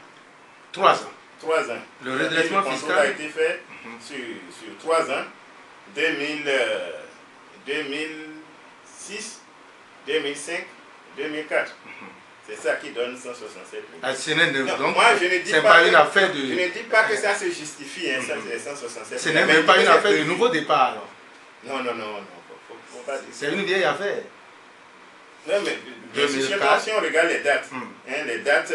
3 ans. 3 ans. Le redressement fiscal a été fait sur 3 ans, 2006, 2005, 2004. C'est ça qui donne 167 milliards. Ah, ce n'est donc, moi, je ne dis pas une affaire de... Je ne dis pas que ça se justifie, hein, ça, c'est 167 Ce n'est même pas une affaire de nouveau départ, alors. Non, faut pas dire. C'est une vieille affaire. Non, mais bien sûr, si on regarde les dates, hein, les dates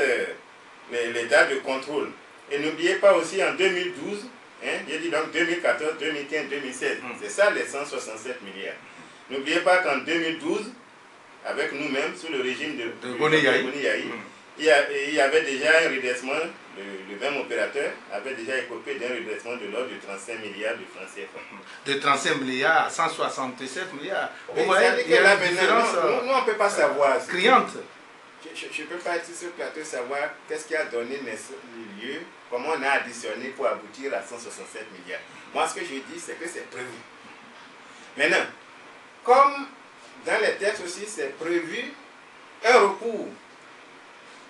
de contrôle. Et n'oubliez pas aussi en 2012, hein, j'ai dit donc 2014, 2015, 2016, c'est ça les 167 milliards. N'oubliez pas qu'en 2012, avec nous-mêmes, sous le régime de Boni Yahi, il y avait déjà un redressement, le même opérateur avait déjà écopé d'un redressement de l'ordre de 35 milliards de francs CFA. De 35 milliards à 167 milliards. Vous voyez, il y a une différence. Nous, on ne peut pas savoir. Criante. Je ne peux pas être sur ce plateau savoir qu'est-ce qui a donné lieu, comment on a additionné pour aboutir à 167 milliards. Moi, ce que je dis, c'est que c'est prévu. Maintenant, comme dans les textes aussi, c'est prévu un recours.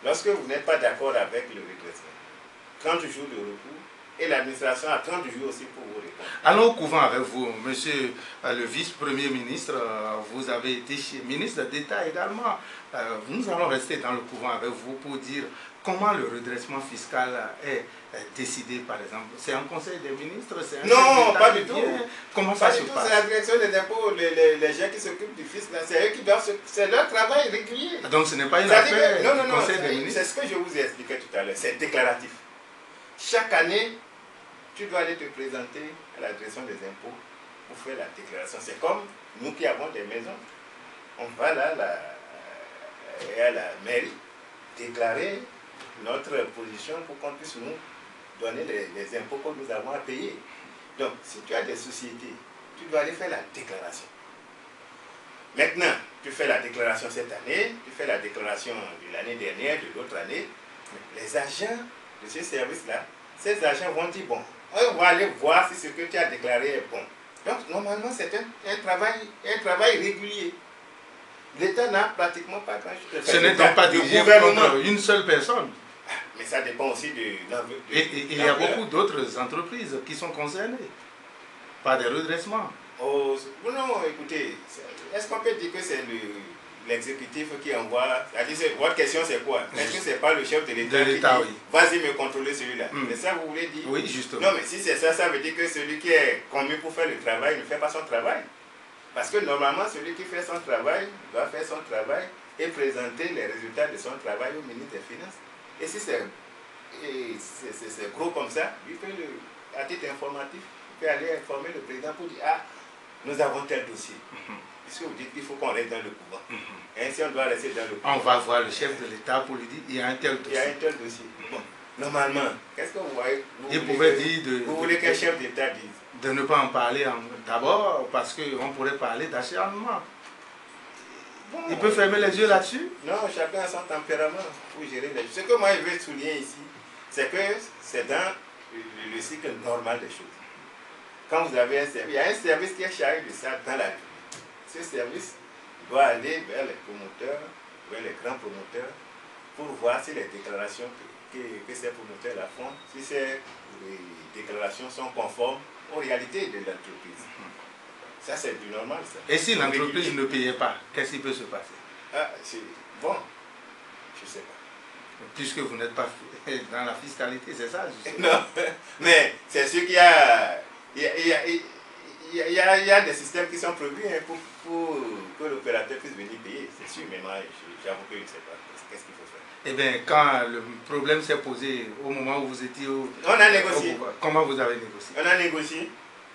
Lorsque vous n'êtes pas d'accord avec le redressement, 30 jours de recours, et l'administration a 30 jours aussi pour vous répondre. Allons au couvent avec vous, monsieur le vice-premier ministre. Vous avez été ministre d'État également. Nous allons rester dans le couvent avec vous pour dire comment le redressement fiscal est décidé, par exemple. C'est un conseil des ministres? Non, pas du tout. Comment ça se passe? C'est la direction des impôts, les gens qui s'occupent du fisc, c'est eux qui doivent, c'est leur travail régulier. Donc ce n'est pas une affaire du conseil des ministres? C'est ce que je vous ai expliqué tout à l'heure, c'est déclaratif. Chaque année, tu dois aller te présenter à la direction des impôts pour faire la déclaration. C'est comme nous qui avons des maisons. On va là à la mairie déclarer notre position pour qu'on puisse nous donner les impôts que nous avons à payer. Donc, si tu as des sociétés, tu dois aller faire la déclaration. Maintenant, tu fais la déclaration cette année, tu fais la déclaration de l'année dernière, de l'autre année. Les agents de ce service-là, ces agents vont dire, bon, on va aller voir si ce que tu as déclaré est bon. Donc, normalement, c'est un travail régulier. L'État n'a pratiquement pas grand-chose. Ce n'est donc pas dirigé contre une seule personne. Mais ça dépend aussi de... Et il y a beaucoup d'autres entreprises qui sont concernées par des redressements. Oh, non, écoutez, est-ce qu'on peut dire que c'est l'exécutif qui envoie... Votre question c'est quoi? Est-ce que c'est pas le chef de l'État qui dit, oui. Vas-y me contrôler celui-là? C'est ça que vous voulez dire? Oui, justement. Non, mais si c'est ça, ça veut dire que celui qui est commis pour faire le travail ne fait pas son travail. Parce que normalement, celui qui fait son travail doit faire son travail et présenter les résultats de son travail au ministre des Finances. Et si c'est gros comme ça, lui peut, à titre informatif, il peut aller informer le président pour dire, ah, nous avons tel dossier. Puisque vous dites qu'il faut qu'on reste dans le couvent. Et si on doit rester dans le couvent... On va voir le chef de l'État pour lui dire, il y a un tel dossier. Il y a un tel dossier. Bon, normalement, qu'est-ce que vous voyez? Vous voulez qu'un chef d'État dise? De ne pas en parler d'abord, parce qu'on pourrait parler d'acharnement. Bon, il peut fermer les yeux là-dessus? Non, chacun a son tempérament pour gérer les choses. Ce que moi je veux souligner ici, c'est que c'est dans le cycle normal des choses. Quand vous avez un service, il y a un service qui est chargé de ça dans la vie. Ce service doit aller vers les promoteurs, vers les grands promoteurs, pour voir si les déclarations que ces promoteurs font, si ces déclarations sont conformes aux réalités de l'entreprise. Ça, c'est du normal, ça. Et si l'entreprise ne payait pas, qu'est-ce qui peut se passer? Ah, bon, je ne sais pas. Puisque vous n'êtes pas dans la fiscalité, c'est ça, justement. Non, mais c'est sûr qu'il y a... Il y a des systèmes qui sont prévus hein, pour que l'opérateur puisse venir payer, c'est sûr, mais moi, j'avoue que je ne sais pas. Qu'est-ce qu'il faut faire? Eh bien, quand le problème s'est posé au moment où vous étiez au... On a négocié. Comment vous avez négocié? On a négocié.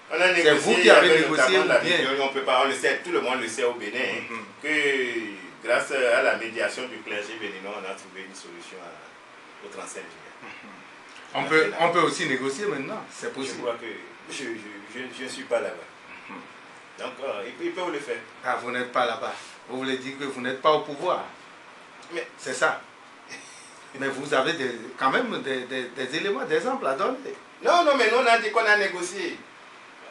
C'est vous qui avez négocié ou bien? On peut pas, on le sait, tout le monde le sait au Bénin, que grâce à la médiation du clergé béninois, on a trouvé une solution au 35 juillet. On peut aussi négocier maintenant, c'est possible. Je crois que je ne suis pas là-bas. Donc, ils peuvent le faire. Ah, vous n'êtes pas là-bas. Vous voulez dire que vous n'êtes pas au pouvoir. C'est ça. Mais vous avez quand même des éléments, des exemples à donner. Non, mais nous on a dit qu'on a négocié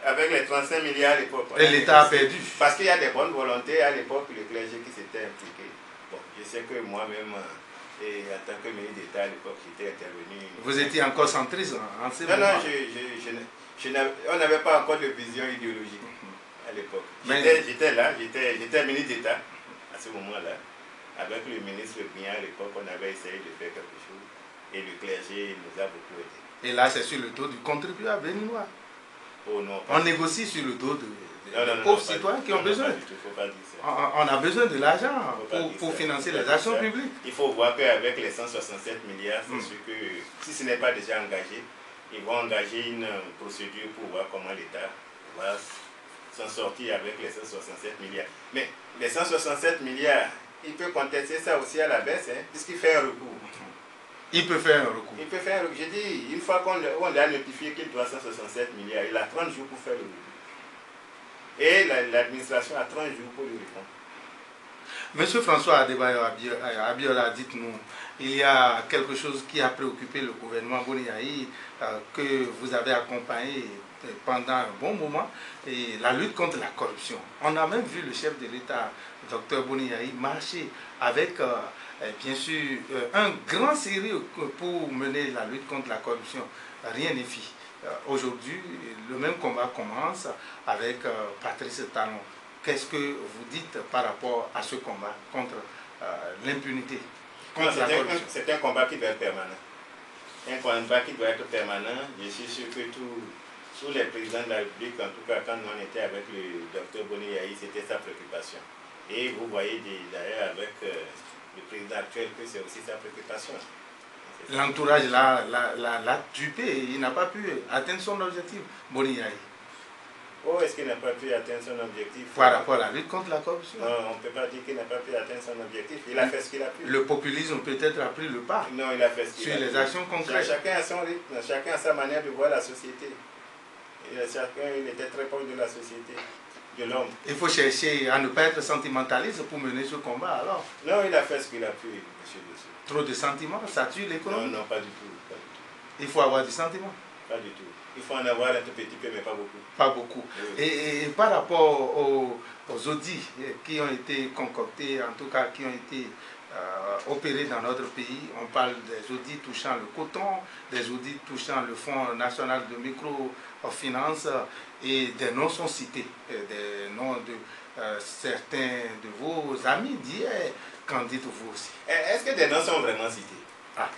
avec les 35 milliards à l'époque. Et l'État a perdu. Parce qu'il y a des bonnes volontés à l'époque, le clergé qui s'était impliqué. Bon, je sais que moi-même, en tant que ministre d'État à l'époque, j'étais intervenu. Vous étiez encore centriste en ce moment? Non, on n'avait pas encore de vision idéologique à l'époque. J'étais là, j'étais ministre d'État à ce moment-là. avec le ministre Bien à l'époque, on avait essayé de faire quelque chose et le clergé nous a beaucoup aidé. Et là, c'est sur le dos du contribuable béninois. Oh non, on négocie sur le dos des pauvres citoyens qui ont besoin. On a besoin de l'argent pour financer les actions publiques. Il faut voir qu'avec les 167 milliards, c'est sûr que si ce n'est pas déjà engagé, ils vont engager une procédure pour voir comment l'État va s'en sortir avec les 167 milliards. Mais les 167 milliards, il peut contester ça aussi à la baisse, hein, puisqu'il fait un recours. Il peut faire un recours. Il peut faire un recours. J'ai dit, une fois qu'on a notifié qu'il doit 167 milliards, il a 30 jours pour faire le recours. Et l'administration a 30 jours pour lui répondre. Monsieur François Adebayo Abiola, dites-nous, il y a quelque chose qui a préoccupé le gouvernement Boni Yayi, que vous avez accompagné pendant un bon moment, et la lutte contre la corruption. On a même vu le chef de l'État, Dr Boni Yayi, marcher avec, bien sûr, un grand sérieux pour mener la lutte contre la corruption. Rien n'est fait. Aujourd'hui, le même combat commence avec Patrice Talon. Qu'est-ce que vous dites par rapport à ce combat contre l'impunité, contre la corruption? C'est un combat qui doit être permanent. Un combat qui doit être permanent. Je suis sûr que tous les présidents de la République, en tout cas quand on était avec le docteur Boni Yayi, c'était sa préoccupation. Et vous voyez d'ailleurs avec le président actuel que c'est aussi sa préoccupation. L'entourage l'a dupé, il n'a pas pu atteindre son objectif, Boni Yayi. Oh, est-ce qu'il n'a pas pu atteindre son objectif? Par rapport à la lutte contre la corruption? Non, on ne peut pas dire qu'il n'a pas pu atteindre son objectif. Il a fait ce qu'il a pu. Le populisme peut-être a pris le pas. Non, il a fait ce qu'il a pu. Sur les actions concrètes. Chacun a son rythme, chacun a sa manière de voir la société. Et chacun, il était très proche de la société, de l'homme. Il faut chercher à ne pas être sentimentaliste pour mener ce combat alors. Non, il a fait ce qu'il a pu, monsieur Dessous. Trop de sentiments, ça tue l'économie? Non, non, pas du tout. Pas du tout. Il faut avoir du sentiment? Pas du tout. Il faut en avoir un tout petit peu, mais pas beaucoup. Pas beaucoup. Oui. Et par rapport aux audits qui ont été concoctés, en tout cas qui ont été opérés dans notre pays, on parle des audits touchant le coton, des audits touchant le Fonds national de microfinance, et des noms sont cités, des noms de certains de vos amis d'hier. Qu'en dites-vous aussi? Est-ce que des noms sont vraiment cités? Ah.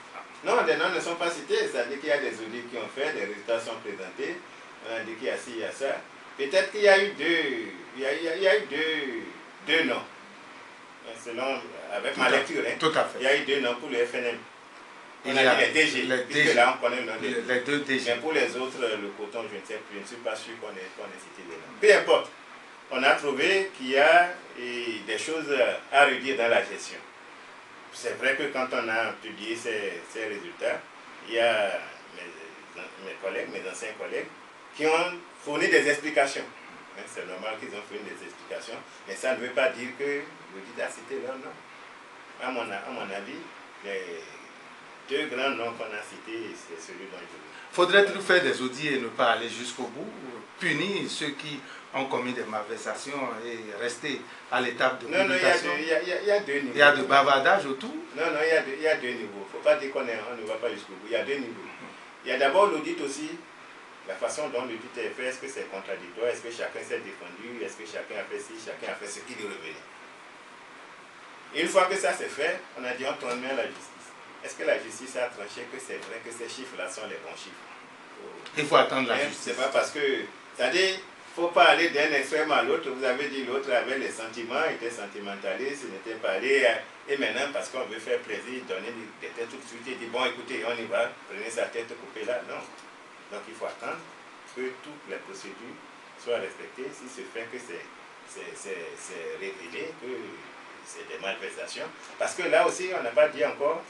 Non, des noms ne sont pas cités, c'est-à-dire qu'il y a des audits qui ont fait, des résultats sont présentés, on a dit qu'il y a ci, il y a ça. Peut-être qu'il y a eu deux noms, selon, avec ma lecture. Hein. Tout à fait. Il y a eu deux noms pour le FNM. On a dit les DG, puisque là on connaît le nom des deux DG. Mais pour les autres, le coton, je ne sais plus, je ne suis pas sûr qu'on ait cité des noms. Peu importe, on a trouvé qu'il y a des choses à redire dans la gestion. C'est vrai que quand on a publié ces résultats, il y a mes collègues, mes anciens collègues, qui ont fourni des explications. C'est normal qu'ils ont fourni des explications, mais ça ne veut pas dire que l'audit a cité leur nom. À mon avis, les deux grands noms qu'on a cités, c'est celui dont je vous... Faudrait-il faire des audits et ne pas aller jusqu'au bout, punir ceux qui ont commis des malversations et rester à l'étape de publication? Non, il y a deux niveaux. Il y a de bavardage autour? Non, il y a deux niveaux. Il ne faut pas dire qu'on ne va pas jusqu'au bout. Il y a deux niveaux. Il y a d'abord l'audit aussi, la façon dont l'audit est fait. Est-ce que c'est contradictoire? Est-ce que chacun s'est défendu? Est-ce que chacun a fait ci? Chacun a fait ce qui lui revenait? Une fois que ça c'est fait, on a dit on transmet à la justice. Est-ce que la justice a tranché que c'est vrai que ces chiffres-là sont les bons chiffres? Il faut attendre la justice. C'est pas parce que... C'est-à-dire, il ne faut pas aller d'un extrême à l'autre. Vous avez dit l'autre avait les sentiments, était sentimentaliste, il n'était pas allé. Et maintenant, parce qu'on veut faire plaisir, donner des têtes tout de suite, il dit bon, écoutez, on y va, prenez sa tête coupée là. Non. Donc il faut attendre que toutes les procédures soient respectées. Si ce fait que c'est révélé, que c'est des malversations. Parce que là aussi, on n'a pas dit encore,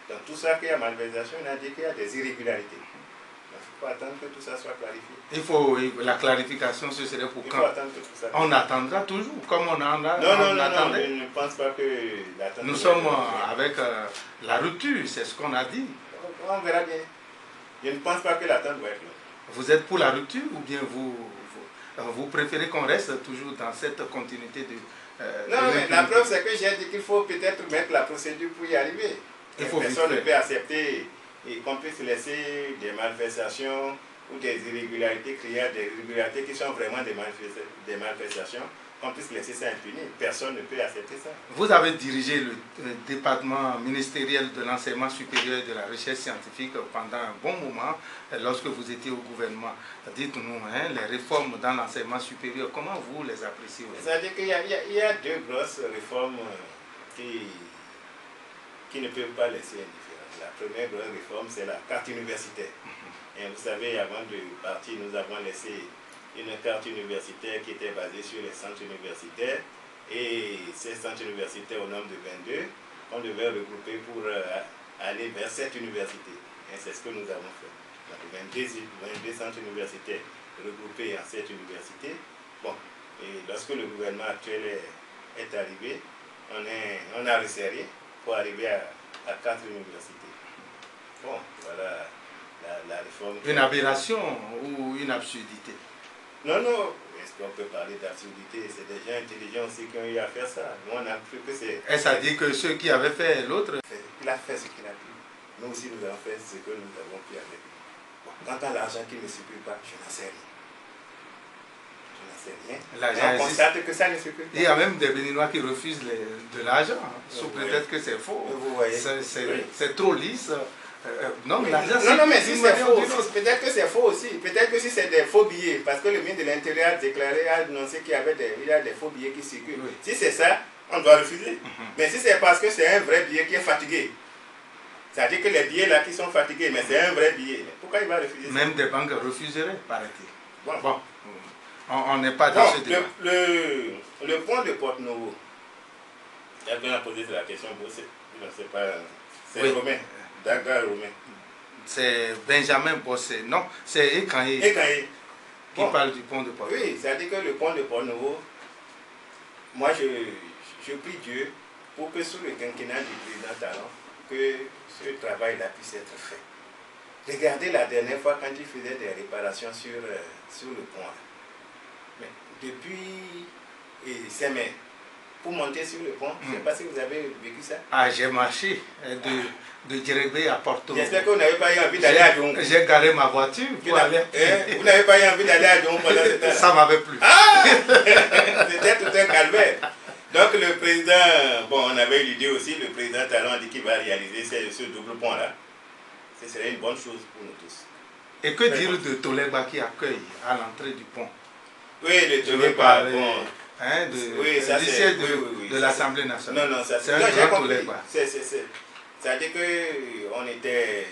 dans tout ça qu'il y a malversation, on a dit qu'il y a des irrégularités. Donc il faut attendre que tout ça soit clarifié. Il faut, la clarification, ce serait pour quand? On attendra toujours, comme on en a. Non, je ne pense pas que l'attente... Nous sommes avec la rupture, c'est ce qu'on a dit. On verra bien. Je ne pense pas que l'attente va être longue. Vous êtes pour la rupture ou bien vous préférez qu'on reste toujours dans cette continuité de... non, mais la preuve, c'est que j'ai dit qu'il faut peut-être mettre la procédure pour y arriver. Personne ne peut accepter et qu'on puisse laisser des malversations ou des irrégularités, créer des irrégularités qui sont vraiment des malversations, qu'on puisse laisser ça impuni. Personne ne peut accepter ça. Vous avez dirigé le département ministériel de l'enseignement supérieur et de la recherche scientifique pendant un bon moment lorsque vous étiez au gouvernement. Dites-nous, hein, les réformes dans l'enseignement supérieur, comment vous les appréciez? C'est-à-dire qu'il y a deux grosses réformes qui ne peuvent pas laisser indifférent. La première grosse réforme, c'est la carte universitaire. Et vous savez, avant de partir, nous avons laissé une carte universitaire qui était basée sur les centres universitaires. Et ces centres universitaires, au nombre de 22, on devait regrouper pour aller vers cette université. Et c'est ce que nous avons fait. Donc 22 centres universitaires regroupés en cette université. Bon, et lorsque le gouvernement actuel est arrivé, on a resserré pour arriver à 4 universités. Bon, voilà la réforme. Une aberration ou une absurdité? Non, non, est-ce qu'on peut parler d'absurdité? C'est des gens intelligents aussi qui ont eu à faire ça. Nous, on a cru que c'est... Est-ce à dire que ceux qui avaient fait l'autre... Il a fait ce qu'il a pu. Nous aussi, nous avons fait ce que nous avons pu avec lui. Bon, quant à l'argent qui ne circule pas, je n'en sais rien. On constate que ça ne circule pas. Il y a même des Béninois qui refusent de l'argent, sous prétexte que c'est faux. Vous voyez. C'est trop lisse. Non, oui. l'argent, non, mais si c'est faux, peut-être que c'est faux aussi. Peut-être que si c'est des faux billets, parce que le ministre de l'Intérieur a déclaré, a annoncé qu'il y a des faux billets qui circulent. Oui. Si c'est ça, on doit refuser. Mais si c'est parce que c'est un vrai billet qui est fatigué, c'est-à-dire que les billets là qui sont fatigués, mais c'est un vrai billet, pourquoi il va refuser ça? Même des banques refuseraient, paraît-il. Bon. On n'est pas dans ce débat. Le pont de Porte-Novo, quelqu'un a posé la question, c'est pas... C'est oui. Romain, Daga Romain. C'est Benjamin Bossé, non, c'est Ekaye qui parle du pont de Porte-Novo. Oui, c'est-à-dire que le pont de Porte-Novo, moi je prie Dieu pour que sous le quinquennat du président Talon, que ce travail-là puisse être fait. Regardez la dernière fois quand il faisait des réparations sur le pont. Mais depuis mai, pour monter sur le pont, je ne sais pas si vous avez vécu ça. Ah, j'ai marché de Djerebé à Porto-Novo. J'espère que vous n'avez pas eu envie d'aller à Djongo. J'ai garé ma voiture pour aller. Vous n'avez pas eu envie d'aller à Djongo pendant ce temps-là. Ça m'avait plu. Ah c'était tout un calvaire. Donc le président, bon, on avait eu l'idée aussi, le président Talon a dit qu'il va réaliser ce double pont-là. Ce serait une bonne chose pour nous tous. Et que dire de Toleba qui accueille à l'entrée du pont? Oui, le Toleba, bon. Hein, oui, ça c'est de l'Assemblée nationale. Non, ça c'est un grand Toleba. C'est-à-dire qu'on était...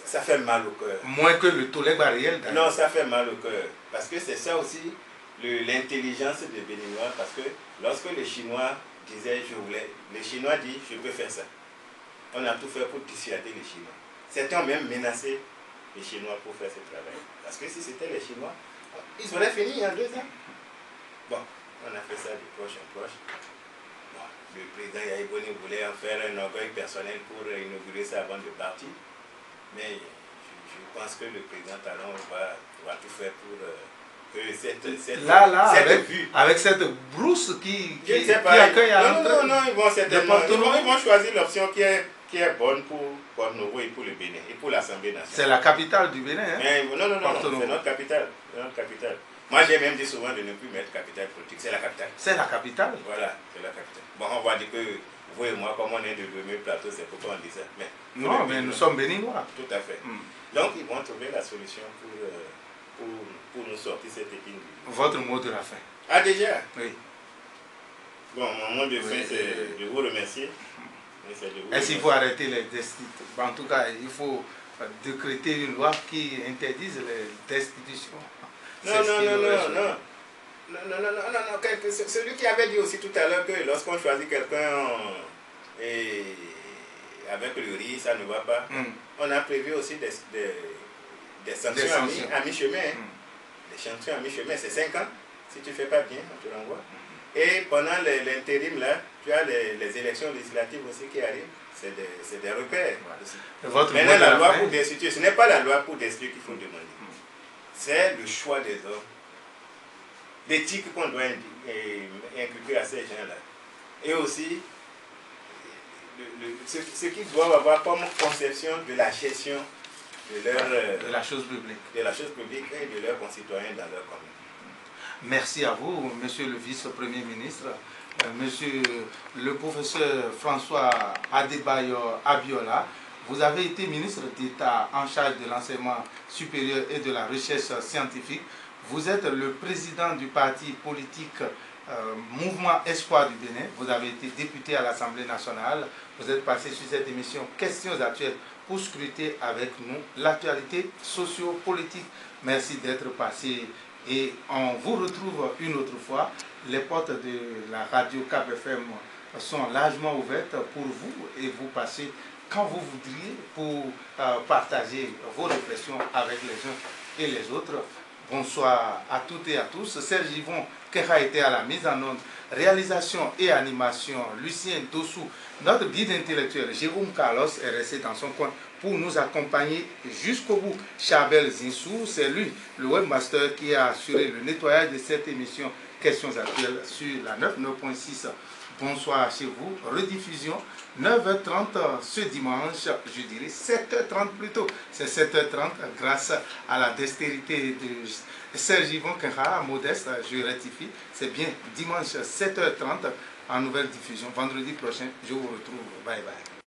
Ça fait mal au cœur. Moins que le Toleba réel. Non, ça fait mal au cœur. Parce que c'est ça aussi l'intelligence des Béninois. Parce que lorsque les Chinois disaient je voulais, les Chinois disent je peux faire ça. On a tout fait pour dissuader les Chinois. Certains ont même menacé les Chinois pour faire ce travail. Parce que si c'était les Chinois, ils auraient fini en 2 ans. Bon, on a fait ça de proche en proche. Bon, le président Yaïboni voulait en faire un orgueil personnel pour inaugurer ça avant de partir. Mais je pense que le président Talon va tout faire pour que cette vue... Avec cette brousse qui accueille à l'entrée. Non, ils vont choisir l'option qui est bonne pour Porte-Novo et pour le Bénin et pour l'Assemblée nationale. C'est la capitale du Bénin, hein? Mais, non, c'est notre capitale. Moi, j'ai même dit souvent de ne plus mettre capitale politique. C'est la capitale. C'est la capitale? Voilà, c'est la capitale. Bon, on va dire que vous et moi, comme on est de même plateau, c'est pourquoi on dit ça. Mais non, mais nous sommes béninois. Tout à fait. Donc, ils vont trouver la solution pour nous sortir cette épine. Votre mot de la fin? Ah, déjà? Oui. Bon, mon mot de fin, c'est de vous remercier. Est-ce qu'il faut arrêter les destitutions? En tout cas, il faut décréter une loi qui interdise les destitutions. Non. Celui qui avait dit aussi tout à l'heure que lorsqu'on choisit quelqu'un avec le riz, ça ne va pas. On a prévu aussi des sanctions à mi-chemin. Des sanctions à mi-chemin, c'est 5 ans. Si tu ne fais pas bien, on te renvoie. Et pendant l'intérim, là, tu as les élections législatives aussi qui arrivent. C'est des repères. Maintenant, la loi pour destituer, ce n'est pas la loi pour destituer qu'il faut demander. C'est le choix des hommes. L'éthique qu'on doit inculquer à ces gens-là. Et aussi, ce qu'ils doivent avoir comme conception de la gestion de la chose publique et de leurs concitoyens dans leur commune. Merci à vous, Monsieur le Vice-Premier ministre, Monsieur le professeur François Adebayor Abiola. Vous avez été ministre d'État en charge de l'enseignement supérieur et de la recherche scientifique. Vous êtes le président du parti politique Mouvement Espoir du Bénin. Vous avez été député à l'Assemblée nationale. Vous êtes passé sur cette émission Questions actuelles pour scruter avec nous l'actualité socio-politique. Merci d'être passé et on vous retrouve une autre fois. Les portes de la radio Cap FM sont largement ouvertes pour vous et vous passez quand vous voudriez pour partager vos réflexions avec les uns et les autres. Bonsoir à toutes et à tous. Serge Yvon Kera était à la mise en onde, réalisation et animation. Lucien Dossou, notre guide intellectuel, Jérôme Carlos est resté dans son coin pour nous accompagner jusqu'au bout. Chabel Zinsou, c'est lui, le webmaster qui a assuré le nettoyage de cette émission Questions actuelles sur la 99.6. Bonsoir chez vous. Rediffusion 9h30 ce dimanche, je dirais 7h30 plutôt. C'est 7h30 grâce à la dextérité de Serge Yvon Kera, modeste, je rectifie. C'est bien dimanche 7h30 en nouvelle diffusion. Vendredi prochain, je vous retrouve. Bye bye.